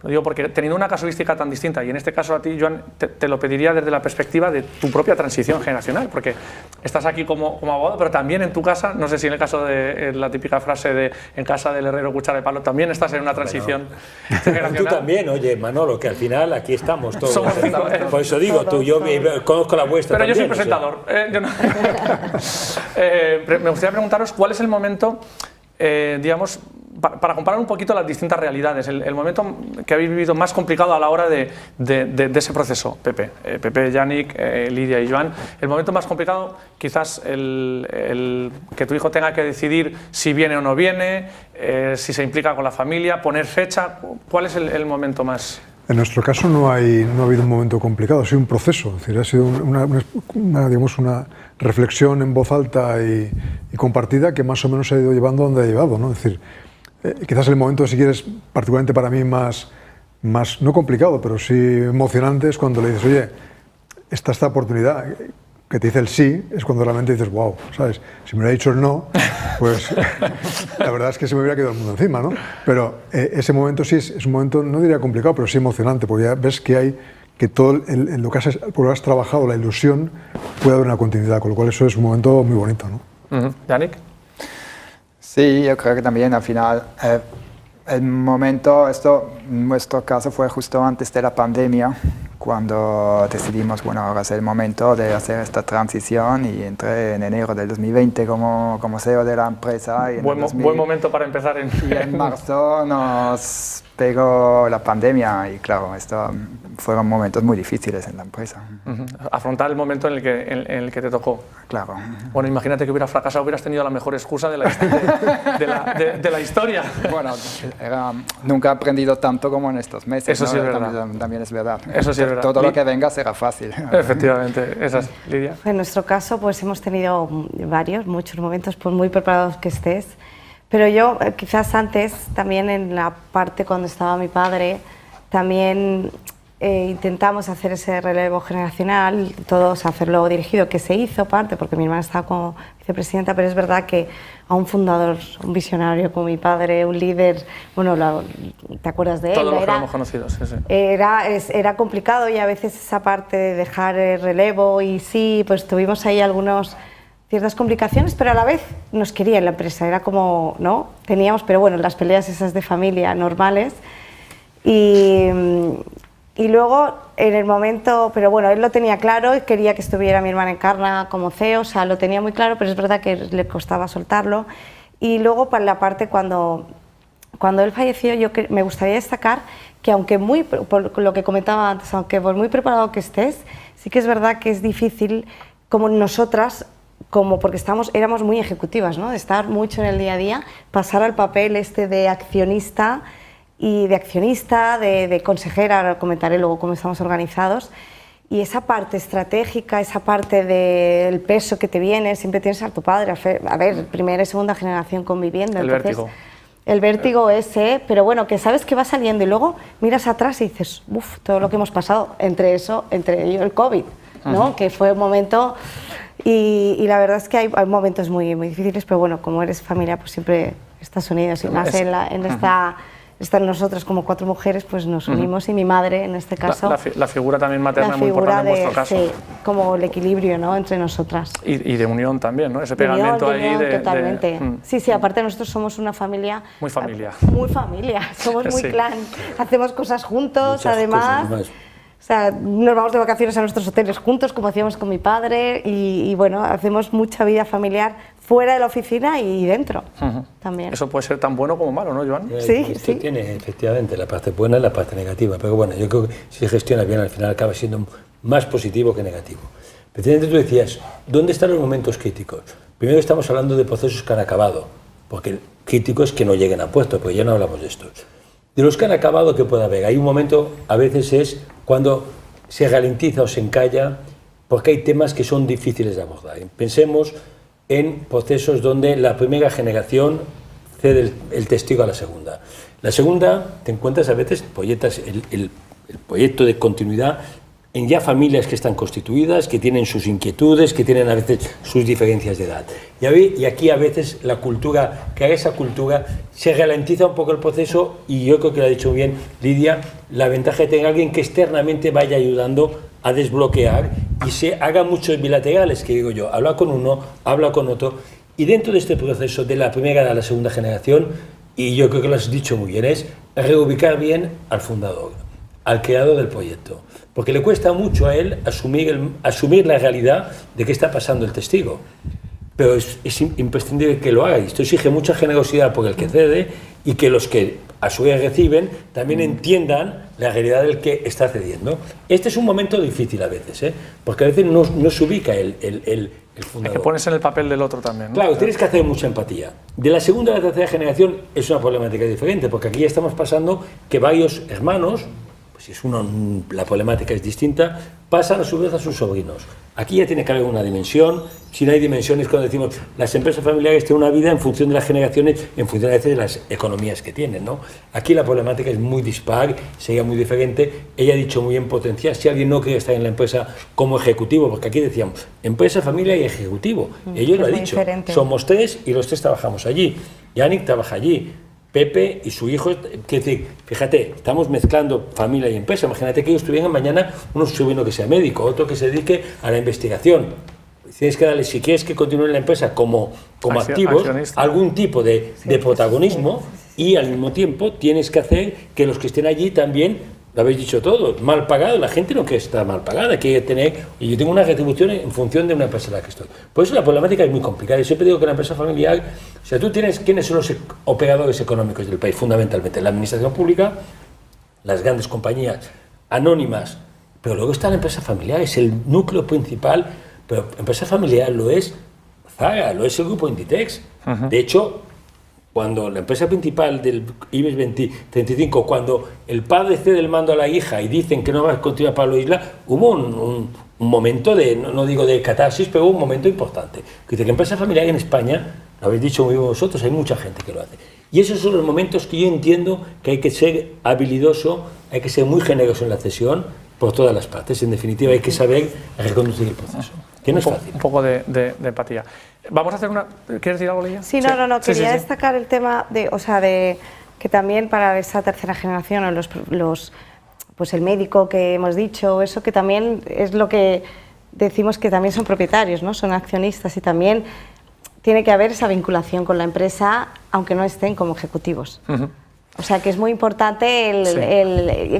lo digo porque teniendo una casuística tan distinta, y en este caso a ti, Joan, te lo pediría desde la perspectiva de tu propia transición generacional, porque estás aquí como abogado, pero también en tu casa, no sé si en el caso de la típica frase de en casa del herrero cuchara de palo, también estás en una transición generacional. Tú también, oye, Manolo, que al final aquí estamos todos. Somos cinco, por eso digo, tú, yo conozco la vuestra. Pero también, yo soy presentador. Me gustaría preguntaros cuál es el momento, digamos, para comparar un poquito las distintas realidades, el momento que habéis vivido más complicado a la hora de ese proceso, Pepe, Yannick, Lidia y Joan, el momento más complicado, quizás el que tu hijo tenga que decidir si viene o no viene, si se implica con la familia, poner fecha, ¿cuál es el momento más...? En nuestro caso no ha habido un momento complicado, ha sido un proceso, es decir, ha sido una reflexión en voz alta y compartida que más o menos se ha ido llevando donde ha llevado, ¿no? Es decir, quizás el momento, si quieres, particularmente para mí más, no complicado, pero sí emocionante, es cuando le dices, oye, esta oportunidad, que te dice el sí, es cuando realmente dices, wow, ¿sabes? Si me hubiera dicho el no, pues la verdad es que se me hubiera quedado el mundo encima, ¿no? Pero ese momento sí es un momento, no diría complicado, pero sí emocionante, porque ya ves que todo lo que has trabajado, la ilusión, puede haber una continuidad, con lo cual eso es un momento muy bonito, ¿no? ¿Yannick? Sí, yo creo que también al final el momento, en nuestro caso fue justo antes de la pandemia, cuando decidimos, bueno, ahora es el momento de hacer esta transición, y entré en enero del 2020 como CEO de la empresa. Y buen momento para empezar. Y en marzo nos pegó la pandemia y claro, fueron momentos muy difíciles en la empresa. Afrontar el momento en el que te tocó. Claro. Bueno, imagínate que hubieras fracasado, hubieras tenido la mejor excusa de la historia. Bueno, nunca he aprendido tanto como en estos meses. Eso sí, ¿no? es verdad. También es verdad. Eso sí es verdad. Todo lo que venga será fácil. Efectivamente, esas, Lidia. En nuestro caso, pues hemos tenido muchos momentos, por muy preparados que estés. Pero yo, quizás antes, también en la parte cuando estaba mi padre, también intentamos hacer ese relevo generacional, todos hacerlo dirigido, que se hizo parte, porque mi hermana estaba como vicepresidenta, pero es verdad que a un fundador, un visionario como mi padre, un líder, bueno, ¿te acuerdas de él? Todos los que lo hemos conocido, sí, sí. Era complicado y a veces esa parte de dejar el relevo y sí, pues tuvimos ahí ciertas complicaciones, pero a la vez nos quería en la empresa, era como, ¿no? Teníamos, pero bueno, las peleas esas de familia normales y luego en el momento, pero bueno, él lo tenía claro y quería que estuviera mi hermana Encarna como CEO, o sea, lo tenía muy claro, pero es verdad que le costaba soltarlo. Y luego para la parte cuando él falleció, me gustaría destacar que aunque por lo que comentaba antes, aunque por muy preparado que estés, sí que es verdad que es difícil, como nosotras, porque éramos muy ejecutivas, ¿no? De estar mucho en el día a día, pasar al papel de accionista, de consejera, ahora comentaré luego cómo estamos organizados, y esa parte estratégica, esa parte del peso que te viene, siempre tienes a tu padre, a ver, primera y segunda generación conviviendo. Vértigo. El vértigo ese, pero bueno, que sabes que va saliendo y luego miras atrás y dices, uff, todo lo que hemos pasado, entre ello el COVID, ¿no? Que fue un momento... Y la verdad es que hay momentos muy, muy difíciles, pero bueno, como eres familia, pues siempre estás unidos y más nosotros como 4 mujeres, pues nos unimos y mi madre, en este caso... La figura también materna es muy importante en vuestro caso. Sí, como el equilibrio, ¿no?, entre nosotras. Y de unión también, ¿no? Ese pegamento ahí de... Totalmente. Sí, aparte nosotros somos una familia... Muy familia. Muy familia, somos muy clan. Hacemos cosas juntos, Muchas además... cosas. O sea, nos vamos de vacaciones a nuestros hoteles juntos, como hacíamos con mi padre, y bueno, hacemos mucha vida familiar fuera de la oficina y dentro también. Eso puede ser tan bueno como malo, ¿no, Joan? Sí. Tiene efectivamente la parte buena y la parte negativa, pero bueno, yo creo que si se gestiona bien, al final acaba siendo más positivo que negativo. Precisamente tú decías, ¿dónde están los momentos críticos? Primero estamos hablando de procesos que han acabado, porque el crítico es que no lleguen a puerto, porque ya no hablamos de estos. De los que han acabado, ¿qué puede haber? Hay un momento, a veces es cuando se ralentiza o se encalla, porque hay temas que son difíciles de abordar. Pensemos en procesos donde la primera generación cede el testigo a la segunda. La segunda, te encuentras a veces, proyectas el proyecto de continuidad en ya familias que están constituidas, que tienen sus inquietudes, que tienen a veces sus diferencias de edad. Y aquí a veces la cultura, que esa cultura, se ralentiza un poco el proceso y yo creo que lo ha dicho bien Lidia, la ventaja de tener a alguien que externamente vaya ayudando a desbloquear y se haga muchos bilaterales, que digo yo, habla con uno, habla con otro, y dentro de este proceso de la primera a la segunda generación, y yo creo que lo has dicho muy bien, es reubicar bien al fundador, al creador del proyecto, porque le cuesta mucho a él asumir la realidad de qué está pasando el testigo, pero es imprescindible que lo haga, y esto exige mucha generosidad por el que cede y que los que a su vez reciben también entiendan la realidad del que está cediendo. Este es un momento difícil a veces, porque a veces no se ubica el fundador. Hay que ponerse en el papel del otro también, ¿no? Claro, tienes que hacer mucha empatía. De la segunda a la tercera generación es una problemática diferente, porque aquí ya estamos pasando que varios hermanos, pues si es uno, la problemática es distinta, pasan a su vez a sus sobrinos. Aquí ya tiene que haber una dimensión. Si no hay dimensiones, cuando decimos las empresas familiares tienen una vida en función de las generaciones, en función a veces de las economías que tienen, ¿no? Aquí la problemática es muy dispar, sería muy diferente. Ella ha dicho muy bien potenciar. Si alguien no quiere estar en la empresa como ejecutivo, porque aquí decíamos empresa, familia y ejecutivo. Ellos lo han dicho. Diferente. Somos 3 y los 3 trabajamos allí. Yannick trabaja allí. Pepe y su hijo, que decir, fíjate, estamos mezclando familia y empresa. Imagínate que ellos tuvieran mañana un sobrino que sea médico, otro que se dedique a la investigación. Tienes que darle, si quieres que continúe en la empresa como activos, algún tipo de protagonismo, y al mismo tiempo tienes que hacer que los que estén allí también Lo habéis dicho todo, mal pagado, la gente no quiere estar mal pagada, quiere tener, y yo tengo una retribución en función de una empresa en la que estoy. Por eso la problemática es muy complicada. Yo siempre digo que la empresa familiar, o sea, tú tienes, ¿quiénes son los operadores económicos del país? Fundamentalmente la administración pública, las grandes compañías anónimas, pero luego está la empresa familiar, es el núcleo principal, pero empresa familiar lo es Zara, lo es el grupo Inditex. De hecho, cuando la empresa principal del IBEX 35, cuando el padre cede el mando a la hija y dicen que no va a continuar Pablo Isla, hubo un momento de, no digo de catarsis, pero hubo un momento importante. Que la empresa familiar en España, lo habéis dicho muy bien vosotros, hay mucha gente que lo hace. Y esos son los momentos que yo entiendo que hay que ser habilidoso, hay que ser muy generoso en la cesión por todas las partes. En definitiva, hay que saber reconducir el proceso, que no es fácil. Un poco de empatía. Vamos a hacer una... ¿Quieres decir algo, Leia? Sí, no, quería destacar el tema de, o sea, de que también para esa tercera generación, o pues el médico que hemos dicho, eso que también es lo que decimos que también son propietarios, ¿no? Son accionistas y también tiene que haber esa vinculación con la empresa, aunque no estén como ejecutivos. O sea, que es muy importante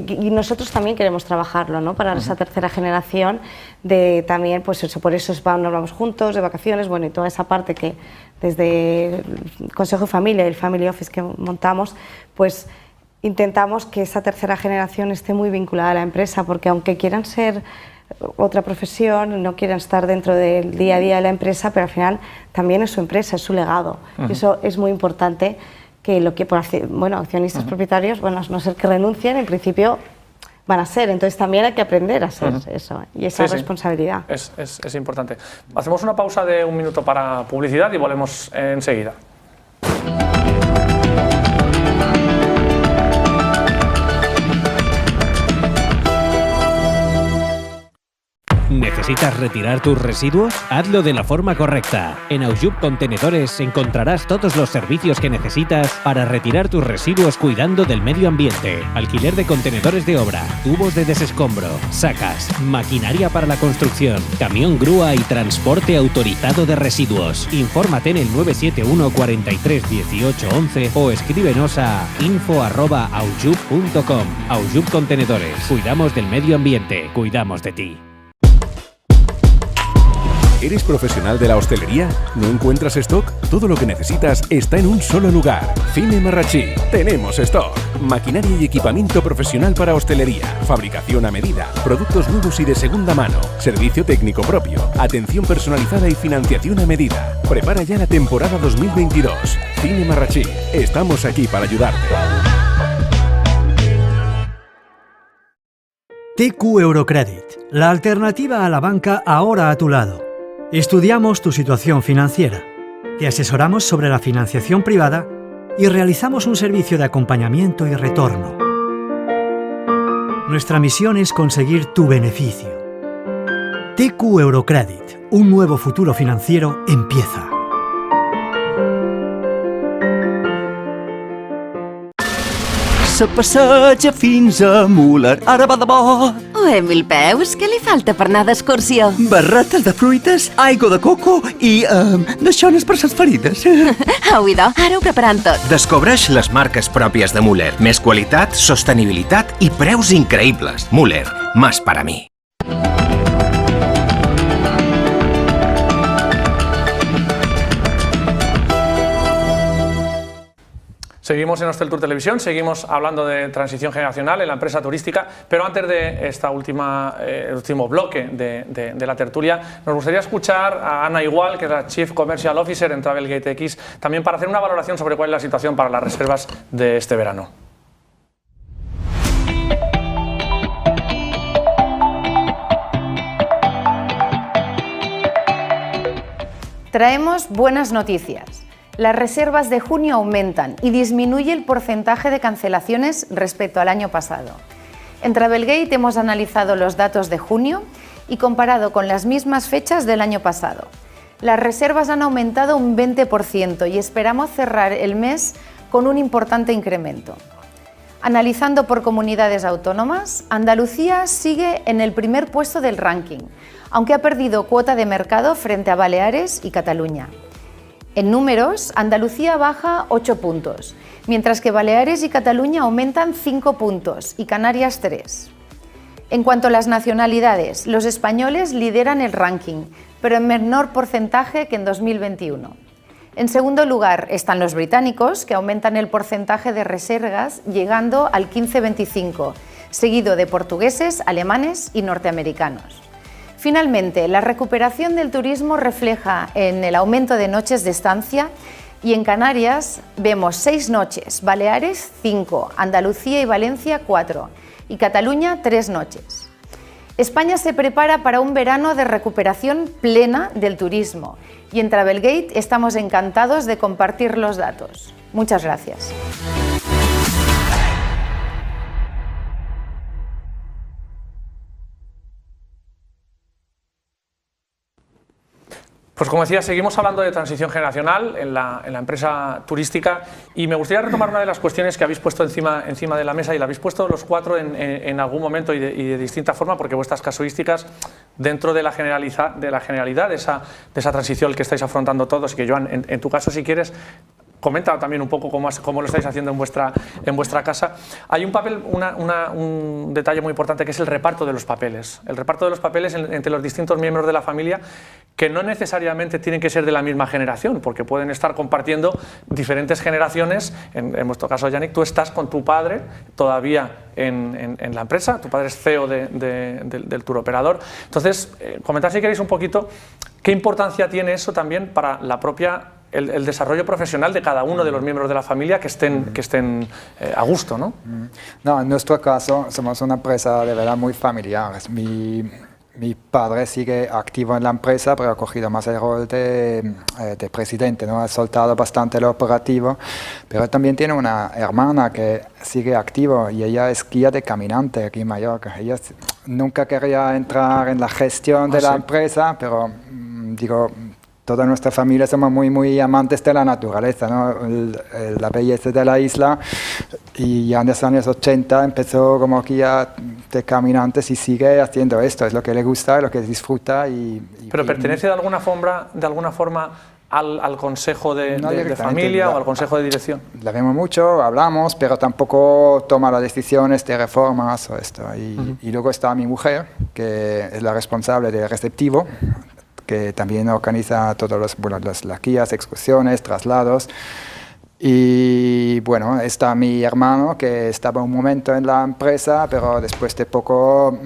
y nosotros también queremos trabajarlo, ¿no? Para esa tercera generación, de también, pues eso, por eso nos vamos juntos de vacaciones, bueno, y toda esa parte que desde el Consejo de Familia y el Family Office que montamos, pues intentamos que esa tercera generación esté muy vinculada a la empresa, porque aunque quieran ser otra profesión, no quieran estar dentro del día a día de la empresa, pero al final también es su empresa, es su legado. Y eso es muy importante, que lo que, bueno, accionistas propietarios, bueno, a no ser que renuncien, en principio van a ser. Entonces también hay que aprender a ser eso y esa responsabilidad. Es importante. Hacemos una pausa de 1 minuto para publicidad y volvemos enseguida. ¿Necesitas retirar tus residuos? Hazlo de la forma correcta. En Aujub Contenedores encontrarás todos los servicios que necesitas para retirar tus residuos cuidando del medio ambiente. Alquiler de contenedores de obra, tubos de desescombro, sacas, maquinaria para la construcción, camión grúa y transporte autorizado de residuos. Infórmate en el 971 43 18 11 o escríbenos a info@aujub.com. Aujub Contenedores. Cuidamos del medio ambiente. Cuidamos de ti. ¿Eres profesional de la hostelería? ¿No encuentras stock? Todo lo que necesitas está en un solo lugar. Cine Marrachí. Tenemos stock. Maquinaria y equipamiento profesional para hostelería. Fabricación a medida. Productos nuevos y de segunda mano. Servicio técnico propio. Atención personalizada y financiación a medida. Prepara ya la temporada 2022. Cine Marrachí. Estamos aquí para ayudarte. TQ Eurocredit. La alternativa a la banca ahora a tu lado. Estudiamos tu situación financiera, te asesoramos sobre la financiación privada y realizamos un servicio de acompañamiento y retorno. Nuestra misión es conseguir tu beneficio. TQ Eurocredit, un nuevo futuro financiero empieza. Se passeja fins a Muller, ara va de bo. Mil peus, què li falta per anar d'excursió? Barretes de fruites, aigua de coco i d'aixones per ses ferides. Au, idò, ara ho preparant tot. Descobreix les marques pròpies de Muller. Més qualitat, sostenibilitat i preus increïbles. Muller, más para mí. Seguimos en Hostel Tour Televisión, seguimos hablando de transición generacional en la empresa turística, pero antes de esta el último bloque de la tertulia, nos gustaría escuchar a Ana Igual, que es la Chief Commercial Officer en Travelgate X, también para hacer una valoración sobre cuál es la situación para las reservas de este verano. Traemos buenas noticias. Las reservas de junio aumentan y disminuye el porcentaje de cancelaciones respecto al año pasado. En Travelgate hemos analizado los datos de junio y comparado con las mismas fechas del año pasado. Las reservas han aumentado un 20% y esperamos cerrar el mes con un importante incremento. Analizando por comunidades autónomas, Andalucía sigue en el primer puesto del ranking, aunque ha perdido cuota de mercado frente a Baleares y Cataluña. En números, Andalucía baja 8 puntos, mientras que Baleares y Cataluña aumentan 5 puntos y Canarias 3. En cuanto a las nacionalidades, los españoles lideran el ranking, pero en menor porcentaje que en 2021. En segundo lugar están los británicos, que aumentan el porcentaje de reservas llegando al 15,25, seguido de portugueses, alemanes y norteamericanos. Finalmente, la recuperación del turismo refleja en el aumento de noches de estancia y en Canarias vemos 6 noches, Baleares 5, Andalucía y Valencia 4 y Cataluña 3 noches. España se prepara para un verano de recuperación plena del turismo y en Travelgate estamos encantados de compartir los datos. Muchas gracias. Pues como decía, seguimos hablando de transición generacional en la empresa turística y me gustaría retomar una de las cuestiones que habéis puesto encima de la mesa y la habéis puesto los cuatro en algún momento y de distinta forma, porque vuestras casuísticas dentro de la generalidad de esa transición que estáis afrontando todos y que Joan, en tu caso si quieres, comenta también un poco cómo lo estáis haciendo en vuestra casa. Hay un papel, un detalle muy importante que es el reparto de los papeles. El reparto de los papeles entre los distintos miembros de la familia que no necesariamente tienen que ser de la misma generación, porque pueden estar compartiendo diferentes generaciones. En vuestro caso, Yannick, tú estás con tu padre todavía en la empresa, tu padre es CEO del touroperador. Entonces, comentad si queréis un poquito qué importancia tiene eso también para la propia el desarrollo profesional de cada uno de los miembros de la familia que estén a gusto, ¿no? No, en nuestro caso somos una empresa de verdad muy familiar. Mi padre sigue activo en la empresa, pero ha cogido más el rol de presidente, ¿no? Ha soltado bastante lo operativo, pero también tiene una hermana que sigue activo y ella es guía de caminante aquí en Mallorca. Ella nunca quería entrar en la gestión de la empresa, pero digo, toda nuestra familia somos muy amantes de la naturaleza, ¿no? La belleza de la isla, y ya en los años 80 empezó como guía de caminantes y sigue haciendo esto, es lo que le gusta, es lo que disfruta. ¿Pero pertenece de alguna forma al consejo de familia o al consejo de dirección? La vemos mucho, hablamos, pero tampoco toma las decisiones de reformas o esto. Y luego está mi mujer, que es la responsable del receptivo, que también organiza todos las guías, excursiones, traslados. Y bueno, está mi hermano, que estaba un momento en la empresa, pero después de poco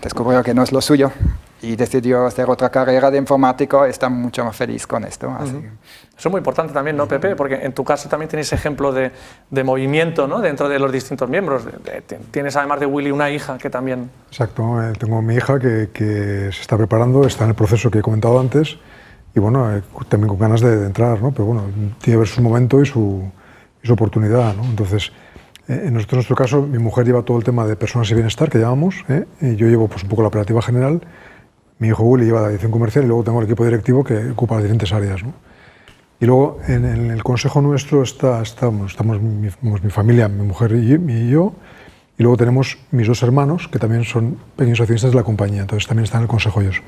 descubrió que no es lo suyo y decidió hacer otra carrera de informático. Está mucho más feliz con esto. Así. Eso es muy importante también, ¿no, Pepe? Porque en tu caso también tienes ejemplo de movimiento, ¿no?, dentro de los distintos miembros. Tienes además de Willy una hija que también... Exacto, tengo mi hija que se está preparando, está en el proceso que he comentado antes y bueno, también con ganas de entrar, ¿no? Pero bueno, tiene que ver su momento y su oportunidad, ¿no? Entonces, en nuestro caso, mi mujer lleva todo el tema de personas y bienestar, que llamamos, y yo llevo pues un poco la operativa general. Mi hijo Willy lleva la dirección comercial y luego tengo el equipo directivo que ocupa las diferentes áreas, ¿no? Y luego en el consejo nuestro estamos mi familia, mi mujer y yo, y luego tenemos mis dos hermanos que también son pequeños accionistas de la compañía, entonces también están en el consejo ellos,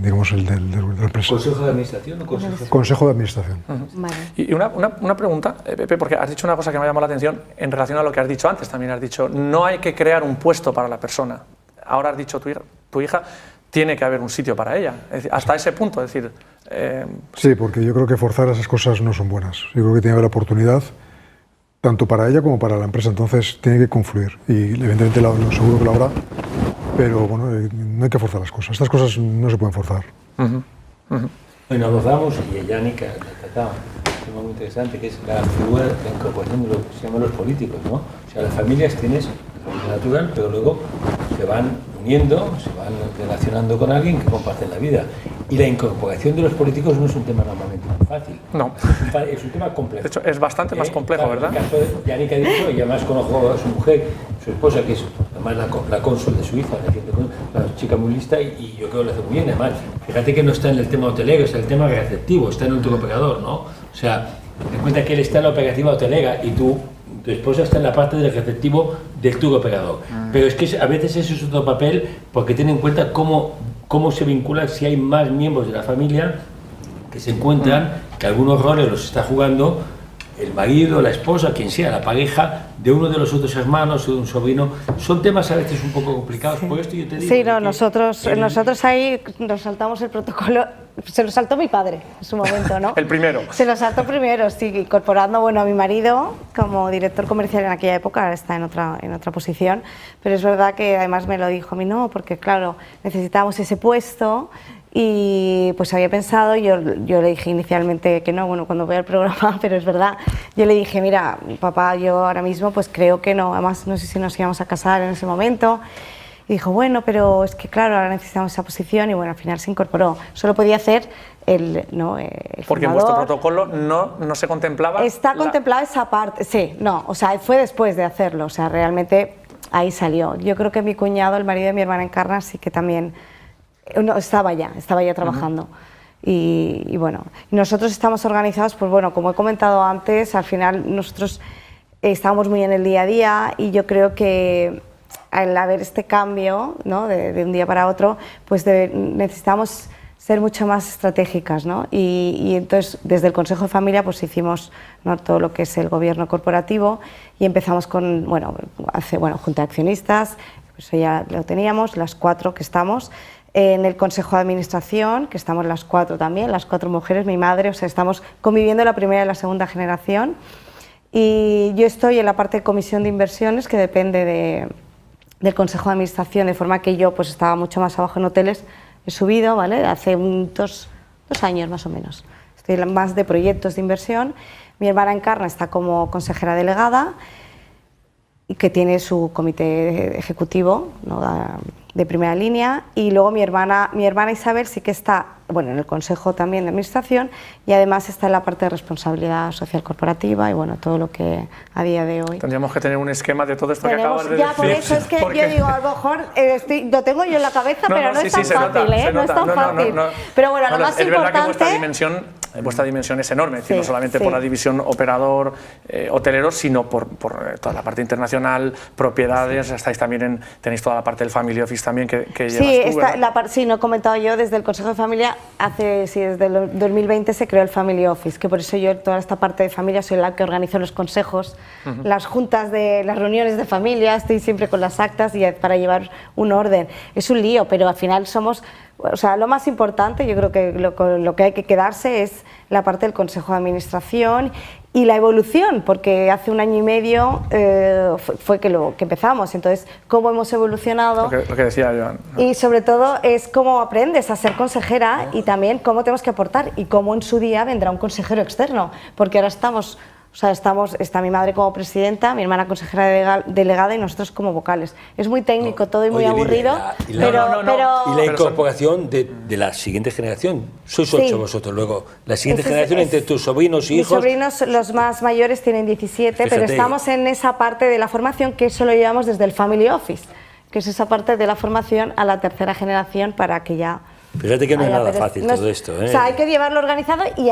digamos el del empresa. ¿Consejo de administración o consejo de administración? Vale. Y una pregunta, Pepe, porque has dicho una cosa que me ha llamado la atención en relación a lo que has dicho antes, también has dicho, no hay que crear un puesto para la persona. Ahora has dicho tu hija, tiene que haber un sitio para ella, es decir, hasta ese punto, es decir... Sí, porque yo creo que forzar esas cosas no son buenas. Yo creo que tiene que haber oportunidad tanto para ella como para la empresa, entonces tiene que confluir y evidentemente seguro que lo habrá, pero bueno, no hay que forzar las cosas. Estas cosas no se pueden forzar. Bueno, abordamos, y Yannick ha tratado un tema muy interesante, que es la figura de la incorporación de lo que se llaman los políticos, ¿no? O sea, las familias tienes la familia natural, pero luego se van uniendo, se van relacionando con alguien que comparten la vida. Y la incorporación de los políticos no es un tema normalmente muy fácil. No. Es un tema complejo. De hecho, es bastante más complejo, claro, ¿verdad? En el caso de Yannick ha dicho, y además conozco a su mujer, su esposa, que es además la cónsul de Suiza, una chica muy lista, y yo creo que lo hace muy bien. Además, fíjate que no está en el tema hotelero, está en el tema receptivo, está en el turoperador, ¿no? O sea, ten en cuenta que él está en la operativa hotelera y tu esposa está en la parte del receptivo del turoperador. Pero es que a veces eso es otro papel, porque ten en cuenta cómo se vincula si hay más miembros de la familia que se encuentran que algunos roles los está jugando el marido, la esposa, quien sea, la pareja de uno de los otros hermanos o de un sobrino. Son temas a veces un poco complicados, por esto yo te digo... Sí, no, nosotros ahí nos saltamos el protocolo, se lo saltó mi padre en su momento, ¿no? El primero. Se lo saltó primero, sí, incorporando, bueno, a mi marido como director comercial en aquella época, ahora está en otra posición, pero es verdad que además me lo dijo a mí, no, porque claro, necesitábamos ese puesto. Y pues había pensado, yo le dije inicialmente que no, bueno, cuando vea el programa, pero es verdad, yo le dije, mira, papá, yo ahora mismo pues creo que no, además no sé si nos íbamos a casar en ese momento. Y dijo, bueno, pero es que claro, ahora necesitamos esa posición y bueno, al final se incorporó. Solo podía hacer el porque en vuestro protocolo no se contemplaba... Está contemplada esa parte, sí, no, o sea, fue después de hacerlo, o sea, realmente ahí salió. Yo creo que mi cuñado, el marido de mi hermana Encarna, sí que también... No, estaba ya trabajando. Y bueno, nosotros estamos organizados, pues bueno, como he comentado antes, al final nosotros estamos muy en el día a día y yo creo que al haber este cambio, ¿no? de un día para otro, pues necesitamos ser mucho más estratégicas, ¿no? Y entonces desde el Consejo de Familia pues hicimos, ¿no? todo lo que es el gobierno corporativo y empezamos con, junta de accionistas, eso ya lo teníamos, las 4 que estamos. En el Consejo de Administración, que estamos las 4 también, las 4 mujeres, mi madre, o sea, estamos conviviendo la primera y la segunda generación. Y yo estoy en la parte de Comisión de Inversiones, que depende del Consejo de Administración, de forma que yo pues estaba mucho más abajo en hoteles, he subido, ¿vale? Hace 2 años más o menos. Estoy más de proyectos de inversión. Mi hermana Encarna está como consejera delegada, y que tiene su comité ejecutivo, ¿no? de primera línea, y luego mi hermana Isabel sí que está, bueno, en el Consejo también de Administración y además está en la parte de responsabilidad social corporativa y bueno, todo lo que a día de hoy... Tendríamos que tener un esquema de todo esto que acabas de decir. Ya, por eso es que yo digo, a lo mejor lo tengo yo en la cabeza, pero no es tan fácil, ¿eh? No es tan fácil. Pero bueno, lo más importante... Es verdad que vuestra dimensión es enorme, no solamente por la división operador hotelero, sino por toda la parte internacional, propiedades, estáis también tenéis toda la parte del family office también que llevas tú, sí, no he comentado yo, desde el Consejo de Familia, desde el 2020 se creó el Family Office, que por eso yo toda esta parte de familia soy la que organizo los consejos, las juntas las reuniones de familia, estoy siempre con las actas y para llevar un orden. Es un lío, pero al final somos... O sea, lo más importante, yo creo que lo que hay que quedarse es la parte del Consejo de Administración y la evolución, porque hace 1 año y medio fue que empezamos, entonces cómo hemos evolucionado. Lo que decía Joan. Y sobre todo es cómo aprendes a ser consejera y también cómo tenemos que aportar y cómo en su día vendrá un consejero externo, porque ahora estamos... O sea, está mi madre como presidenta, mi hermana consejera delegada y nosotros como vocales. Es muy técnico todo y muy aburrido, pero... Y la incorporación de la siguiente generación. Sois 8 vosotros, luego. La siguiente generación entre tus sobrinos y hijos... Mis sobrinos, los más mayores, tienen 17, fíjate, pero estamos en esa parte de la formación que eso lo llevamos desde el Family Office, que es esa parte de la formación a la 3ª generación para que ya... Fíjate que no es nada fácil todo esto, ¿eh? O sea, hay que llevarlo organizado y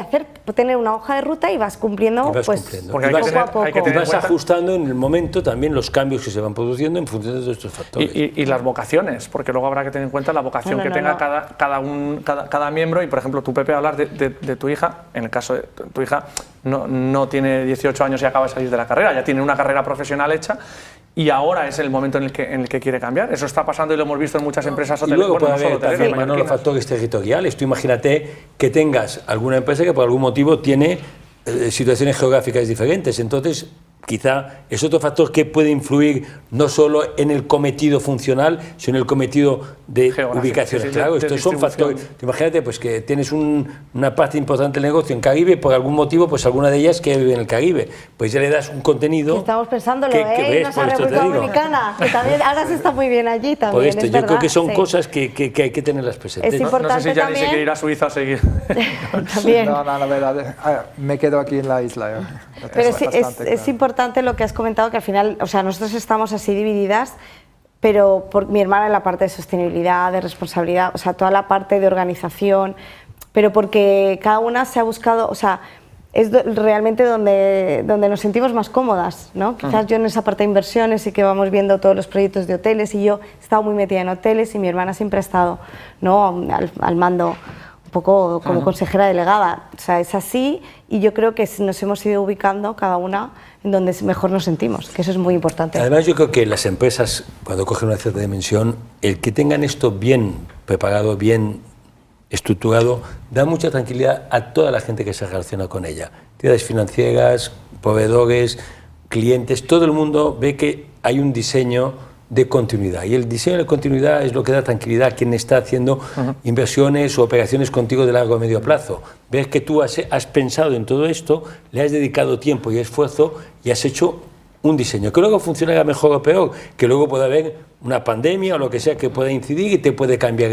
tener una hoja de ruta y vas cumpliendo, porque poco a poco. Y vas ajustando en el momento también los cambios que se van produciendo en función de todos estos factores. Y las vocaciones, porque luego habrá que tener en cuenta la vocación que tenga cada miembro. Y por ejemplo, tú, Pepe, hablas de tu hija. En el caso de tu hija, no tiene 18 años y acaba de salir de la carrera, ya tiene una carrera profesional hecha. Y ahora es el momento en el que quiere cambiar. Eso está pasando y lo hemos visto en muchas empresas hoteleras. Y luego puede haber también los factores territoriales. Tú imagínate que tengas alguna empresa que por algún motivo tiene situaciones geográficas diferentes. Entonces, quizá es otro factor que puede influir no solo en el cometido funcional, sino en el cometido de ubicación. Claro, estos son factores. Imagínate pues, que tienes una parte importante del negocio en Caribe, por algún motivo, pues alguna de ellas que vive en el Caribe. Pues ya le das un contenido. Estamos pensándolo, ¿eh? No sabes, República Dominicana, que también ahora se está muy bien allí también. Por esto, yo creo que son cosas que hay que tenerlas presentes. Es importante no sé si ya también... ni se quiere ir a Suiza a seguir. También. No, la verdad, me quedo aquí en la isla. Pero es importante lo que has comentado, que al final, o sea, nosotros estamos así divididas, pero por mi hermana en la parte de sostenibilidad, de responsabilidad, o sea, toda la parte de organización, pero porque cada una se ha buscado, o sea, es realmente donde nos sentimos más cómodas, ¿no? Quizás yo en esa parte de inversiones sí que vamos viendo todos los proyectos de hoteles y yo he estado muy metida en hoteles y mi hermana siempre ha estado, ¿no? al mando poco como consejera delegada. O sea, es así y yo creo que nos hemos ido ubicando cada una en donde mejor nos sentimos, que eso es muy importante. Además, yo creo que las empresas, cuando cogen una cierta dimensión, el que tengan esto bien preparado, bien estructurado, da mucha tranquilidad a toda la gente que se relaciona con ella. Entidades financieras, proveedores, clientes, todo el mundo ve que hay un diseño de continuidad. Y el diseño de continuidad es lo que da tranquilidad a quien está haciendo inversiones o operaciones contigo de largo o medio plazo. Ves que tú has pensado en todo esto, le has dedicado tiempo y esfuerzo y has hecho un diseño. Que luego funcionará mejor o peor, que luego puede haber una pandemia o lo que sea que pueda incidir y te puede cambiar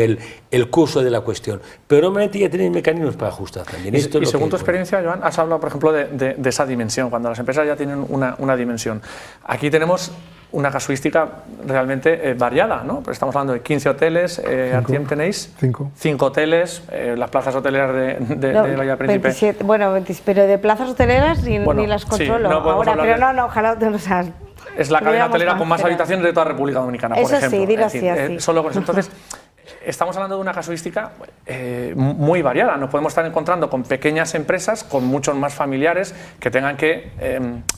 el curso de la cuestión. Pero normalmente ya tenéis mecanismos para ajustar también. Y según tu experiencia, Joan, has hablado, por ejemplo, de esa dimensión, cuando las empresas ya tienen una dimensión. Aquí tenemos una casuística realmente variada, ¿no? Pues estamos hablando de 15 hoteles, ¿aquí tenéis? 5 hoteles, las plazas hoteleras de Bahía Príncipe. 27, bueno, pero de plazas hoteleras ni las controlo sí, ahora, pero no, ojalá, o sea, es la cadena hotelera con más habitaciones de toda República Dominicana, por ejemplo. Eso sí, dilo así. Solo con eso. Entonces, estamos hablando de una casuística muy variada. Nos podemos estar encontrando con pequeñas empresas, con muchos más familiares, que tengan que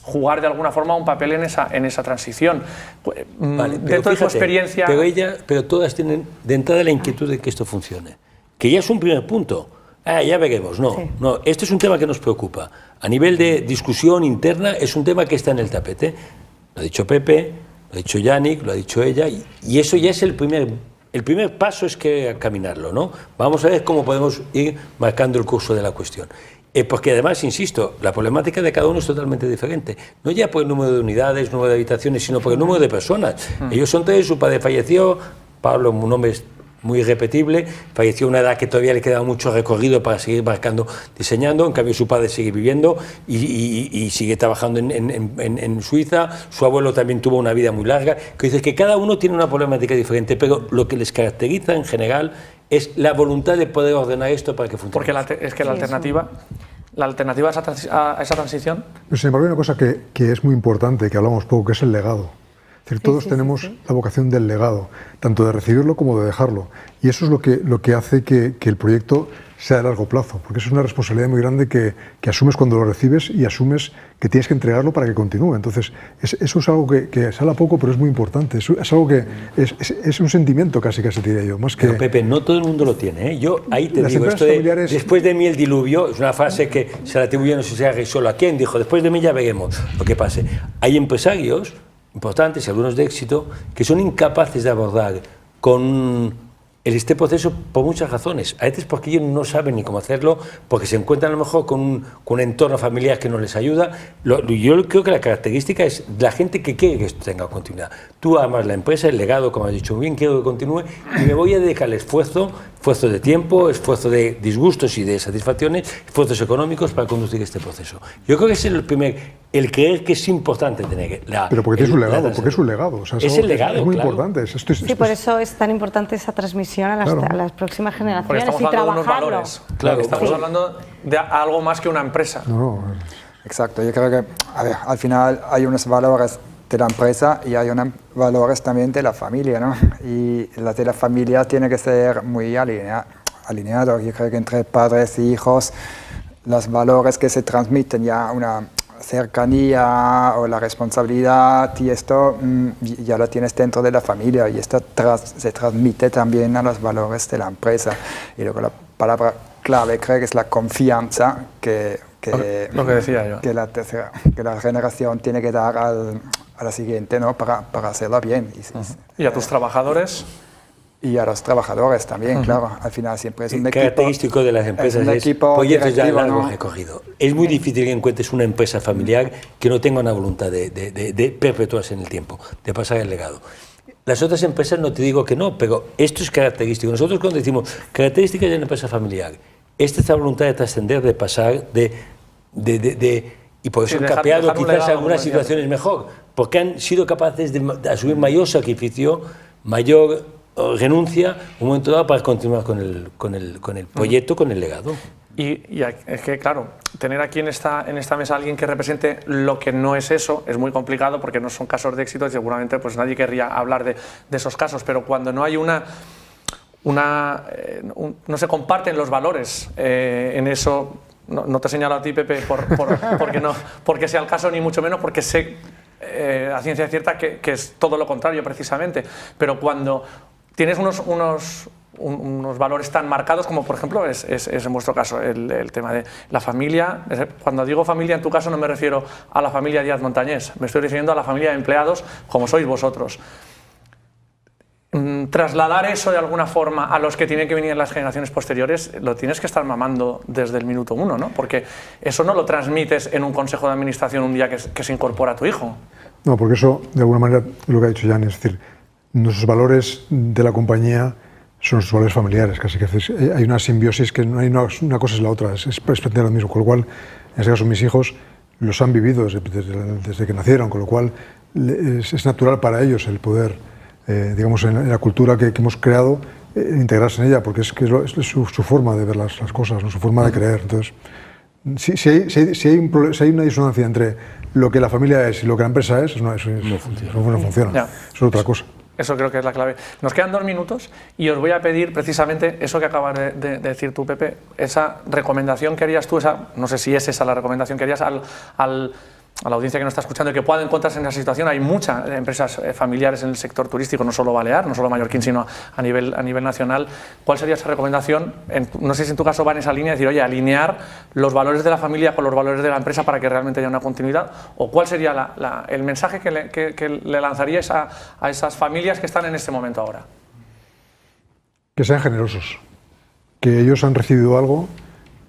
jugar de alguna forma un papel en esa transición. Vale, dentro de tu experiencia... Pero todas tienen de entrada la inquietud de que esto funcione. Que ya es un primer punto. Ya veremos. No, esto es un tema que nos preocupa. A nivel de discusión interna, es un tema que está en el tapete. Lo ha dicho Pepe, lo ha dicho Yannick, lo ha dicho ella, y eso ya es el primer paso, es que caminarlo, ¿no? Vamos a ver cómo podemos ir marcando el curso de la cuestión. Porque además, insisto, la problemática de cada uno es totalmente diferente. No ya por el número de unidades, número de habitaciones, sino por el número de personas. Ellos son tres, su padre falleció, Pablo, un hombre muy irrepetible, falleció a una edad que todavía le quedaba mucho recorrido para seguir marcando, diseñando, en cambio su padre sigue viviendo y sigue trabajando en Suiza, su abuelo también tuvo una vida muy larga, que dice que cada uno tiene una problemática diferente, pero lo que les caracteriza en general es la voluntad de poder ordenar esto para que funcione. Porque es que la alternativa a esa transición... Pero sin embargo hay una cosa que es muy importante, que hablamos poco, que es el legado. Es decir, todos tenemos la vocación del legado, tanto de recibirlo como de dejarlo. Y eso es lo que hace que el proyecto sea de largo plazo, porque eso es una responsabilidad muy grande que asumes cuando lo recibes y asumes que tienes que entregarlo para que continúe. Entonces, eso es algo que se habla poco, pero es muy importante. Es algo que es un sentimiento casi diría yo. Más que... Pero Pepe, no todo el mundo lo tiene, ¿eh? Yo ahí te digo, esto familiares... después de mí el diluvio, es una frase que se la atribuye, no sé si haga solo a quién, dijo, después de mí ya veremos lo que pase. Hay empresarios importantes y algunos de éxito que son incapaces de abordar con este proceso por muchas razones. A veces porque ellos no saben ni cómo hacerlo, porque se encuentran a lo mejor con un entorno familiar que no les ayuda. Yo creo que la característica es la gente que quiere que esto tenga continuidad. Tú amas la empresa, el legado, como has dicho muy bien, quiero que continúe y me voy a dedicar el esfuerzo de tiempo, esfuerzo de disgustos y de satisfacciones, esfuerzos económicos para conducir este proceso. Yo creo que ese es el creer que es importante tener pero porque es un legado, porque es un legado. O sea, es el legado, es muy claro. importante. Sí, por eso es tan importante esa transmisión a las próximas generaciones estamos y hablando trabajarlo. De unos valores. Estamos hablando de algo más que una empresa. Exacto, yo creo que al final hay unos valores de la empresa y hay unos valores también de la familia, ¿no? Y la de la familia tiene que ser muy alineado. Yo creo que entre padres e hijos los valores que se transmiten, ya una cercanía o la responsabilidad y esto ya lo tienes dentro de la familia y esto se transmite también a los valores de la empresa. Y luego la palabra clave creo que es la confianza lo que decía yo. Que la generación tiene que dar a la siguiente, ¿no? para hacerlo bien. ¿Y a tus trabajadores? Y a los trabajadores también, claro. Al final siempre es un equipo. Característico de las empresas es proyectos ya largo recorrido. Es muy difícil que encuentres una empresa familiar que no tenga una voluntad de perpetuarse en el tiempo, de pasar el legado. Las otras empresas no te digo que no, pero esto es característico. Nosotros cuando decimos características de una empresa familiar, esta es la voluntad de trascender, de pasar, y por eso han capeado quizás algunas situaciones mejor, porque han sido capaces de asumir mayor sacrificio, mayor renuncia un momento dado para continuar con el proyecto, con el legado. Y es que, claro, tener aquí en esta mesa a alguien que represente lo que no es eso es muy complicado porque no son casos de éxito y seguramente pues nadie querría hablar de esos casos, pero cuando no hay no se comparten los valores en eso. No te señalo a ti, Pepe, porque sea el caso, ni mucho menos porque sé a ciencia cierta que es todo lo contrario precisamente, pero cuando tienes unos valores tan marcados como por ejemplo es en vuestro caso el tema de la familia. Cuando digo familia en tu caso no me refiero a la familia Díaz Montañés, me estoy refiriendo a la familia de empleados como sois vosotros. Trasladar eso de alguna forma a los que tienen que venir en las generaciones posteriores lo tienes que estar mamando desde el minuto uno, ¿no? Porque eso no lo transmites en un consejo de administración un día que se incorpora tu hijo. No, porque eso de alguna manera es lo que ha dicho Jan, es decir, nuestros valores de la compañía son nuestros valores familiares, casi que hay una simbiosis que no hay una cosa es la otra, es prácticamente lo mismo, con lo cual en este caso mis hijos los han vivido desde que nacieron, con lo cual es natural para ellos el poder, digamos, en la cultura que hemos creado, integrarse en ella, porque es su forma de ver las cosas, ¿no? Su forma de creer. Entonces, si hay una disonancia entre lo que la familia es y lo que la empresa es, no funciona. Ya. Eso es otra cosa. Eso creo que es la clave. Nos quedan 2 minutos y os voy a pedir precisamente eso que acabas de decir tú, Pepe, esa recomendación que harías tú, no sé si es esa la recomendación que harías a la audiencia que nos está escuchando y que pueda encontrarse en esa situación. Hay muchas empresas familiares en el sector turístico, no solo balear, no solo mallorquín, sino a nivel nacional. ¿Cuál sería esa recomendación? No sé si en tu caso va en esa línea, decir, oye, alinear los valores de la familia con los valores de la empresa para que realmente haya una continuidad, o cuál sería el mensaje que le lanzaríais a esas familias que están en este momento ahora. Que sean generosos, que ellos han recibido algo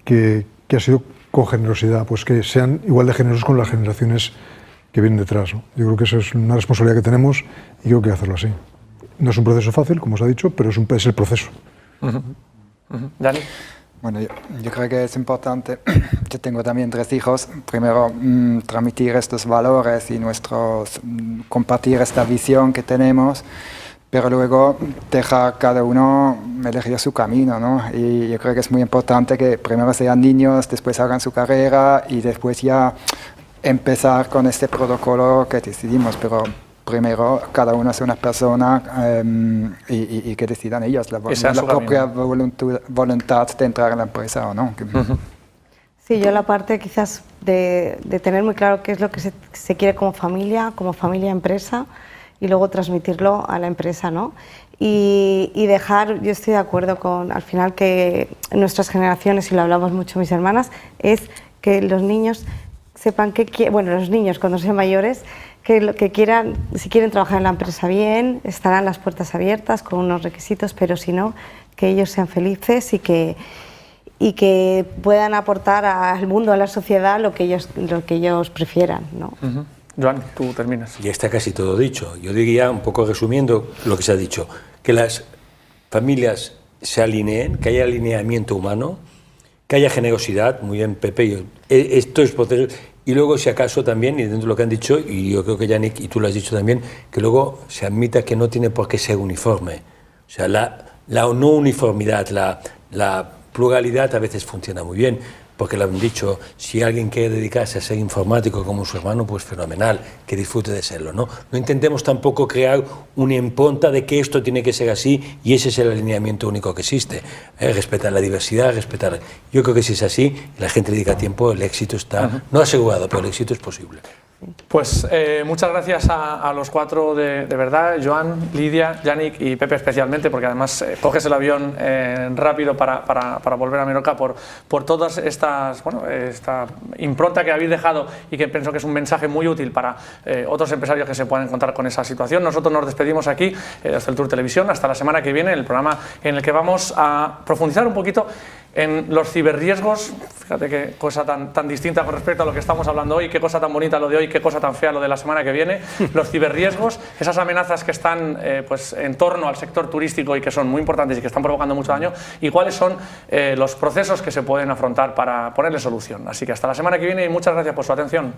que ha sido con generosidad, pues que sean igual de generosos con las generaciones que vienen detrás, ¿no? Yo creo que eso es una responsabilidad que tenemos y creo que hay que hacerlo así. No es un proceso fácil, como os ha dicho, pero es el proceso. Dani. Bueno, yo creo que es importante, yo tengo también 3 hijos, primero transmitir estos valores y compartir esta visión que tenemos, pero luego dejar cada uno elegir su camino, ¿no? Y yo creo que es muy importante que primero sean niños, después hagan su carrera y después ya empezar con este protocolo que decidimos, pero primero cada uno es una persona y que decidan ellos la propia voluntad de entrar en la empresa o no. Sí, yo la parte quizás de tener muy claro qué es lo que se quiere como familia empresa, y luego transmitirlo a la empresa, ¿no? Y dejar, yo estoy de acuerdo con, al final, que en nuestras generaciones, y lo hablamos mucho mis hermanas, es que los niños sepan los niños cuando sean mayores, que quieran, si quieren trabajar en la empresa bien, estarán las puertas abiertas con unos requisitos, pero si no, que ellos sean felices y que puedan aportar al mundo, a la sociedad, lo que ellos prefieran, ¿no? Joan, tú terminas. Ya está casi todo dicho. Yo diría, un poco resumiendo lo que se ha dicho, que las familias se alineen, que haya alineamiento humano, que haya generosidad, muy bien, Pepe, esto es proceso, y luego, si acaso, también, y dentro de lo que han dicho, y yo creo que Yannick, y tú lo has dicho también, que luego se admita que no tiene por qué ser uniforme. O sea, la no uniformidad, la pluralidad a veces funciona muy bien, porque lo han dicho, si alguien quiere dedicarse a ser informático como su hermano, pues fenomenal, que disfrute de serlo, ¿no? No intentemos tampoco crear una impronta de que esto tiene que ser así y ese es el alineamiento único que existe. Respetar la diversidad, respetar... Yo creo que si es así, la gente dedica tiempo, el éxito está, no asegurado, pero el éxito es posible. Pues muchas gracias a los 4 de verdad, Joan, Lidia, Yannick y Pepe especialmente, porque además coges el avión rápido para volver a Menorca por todas esta impronta que habéis dejado y que pienso que es un mensaje muy útil para otros empresarios que se puedan encontrar con esa situación. Nosotros nos despedimos aquí desde el Tour Televisión hasta la semana que viene, el programa en el que vamos a profundizar un poquito en los ciberriesgos. Fíjate qué cosa tan distinta con respecto a lo que estamos hablando hoy, qué cosa tan bonita lo de hoy, qué cosa tan fea lo de la semana que viene. Los ciberriesgos, esas amenazas que están en torno al sector turístico y que son muy importantes y que están provocando mucho daño, y cuáles son los procesos que se pueden afrontar para ponerle solución. Así que hasta la semana que viene y muchas gracias por su atención.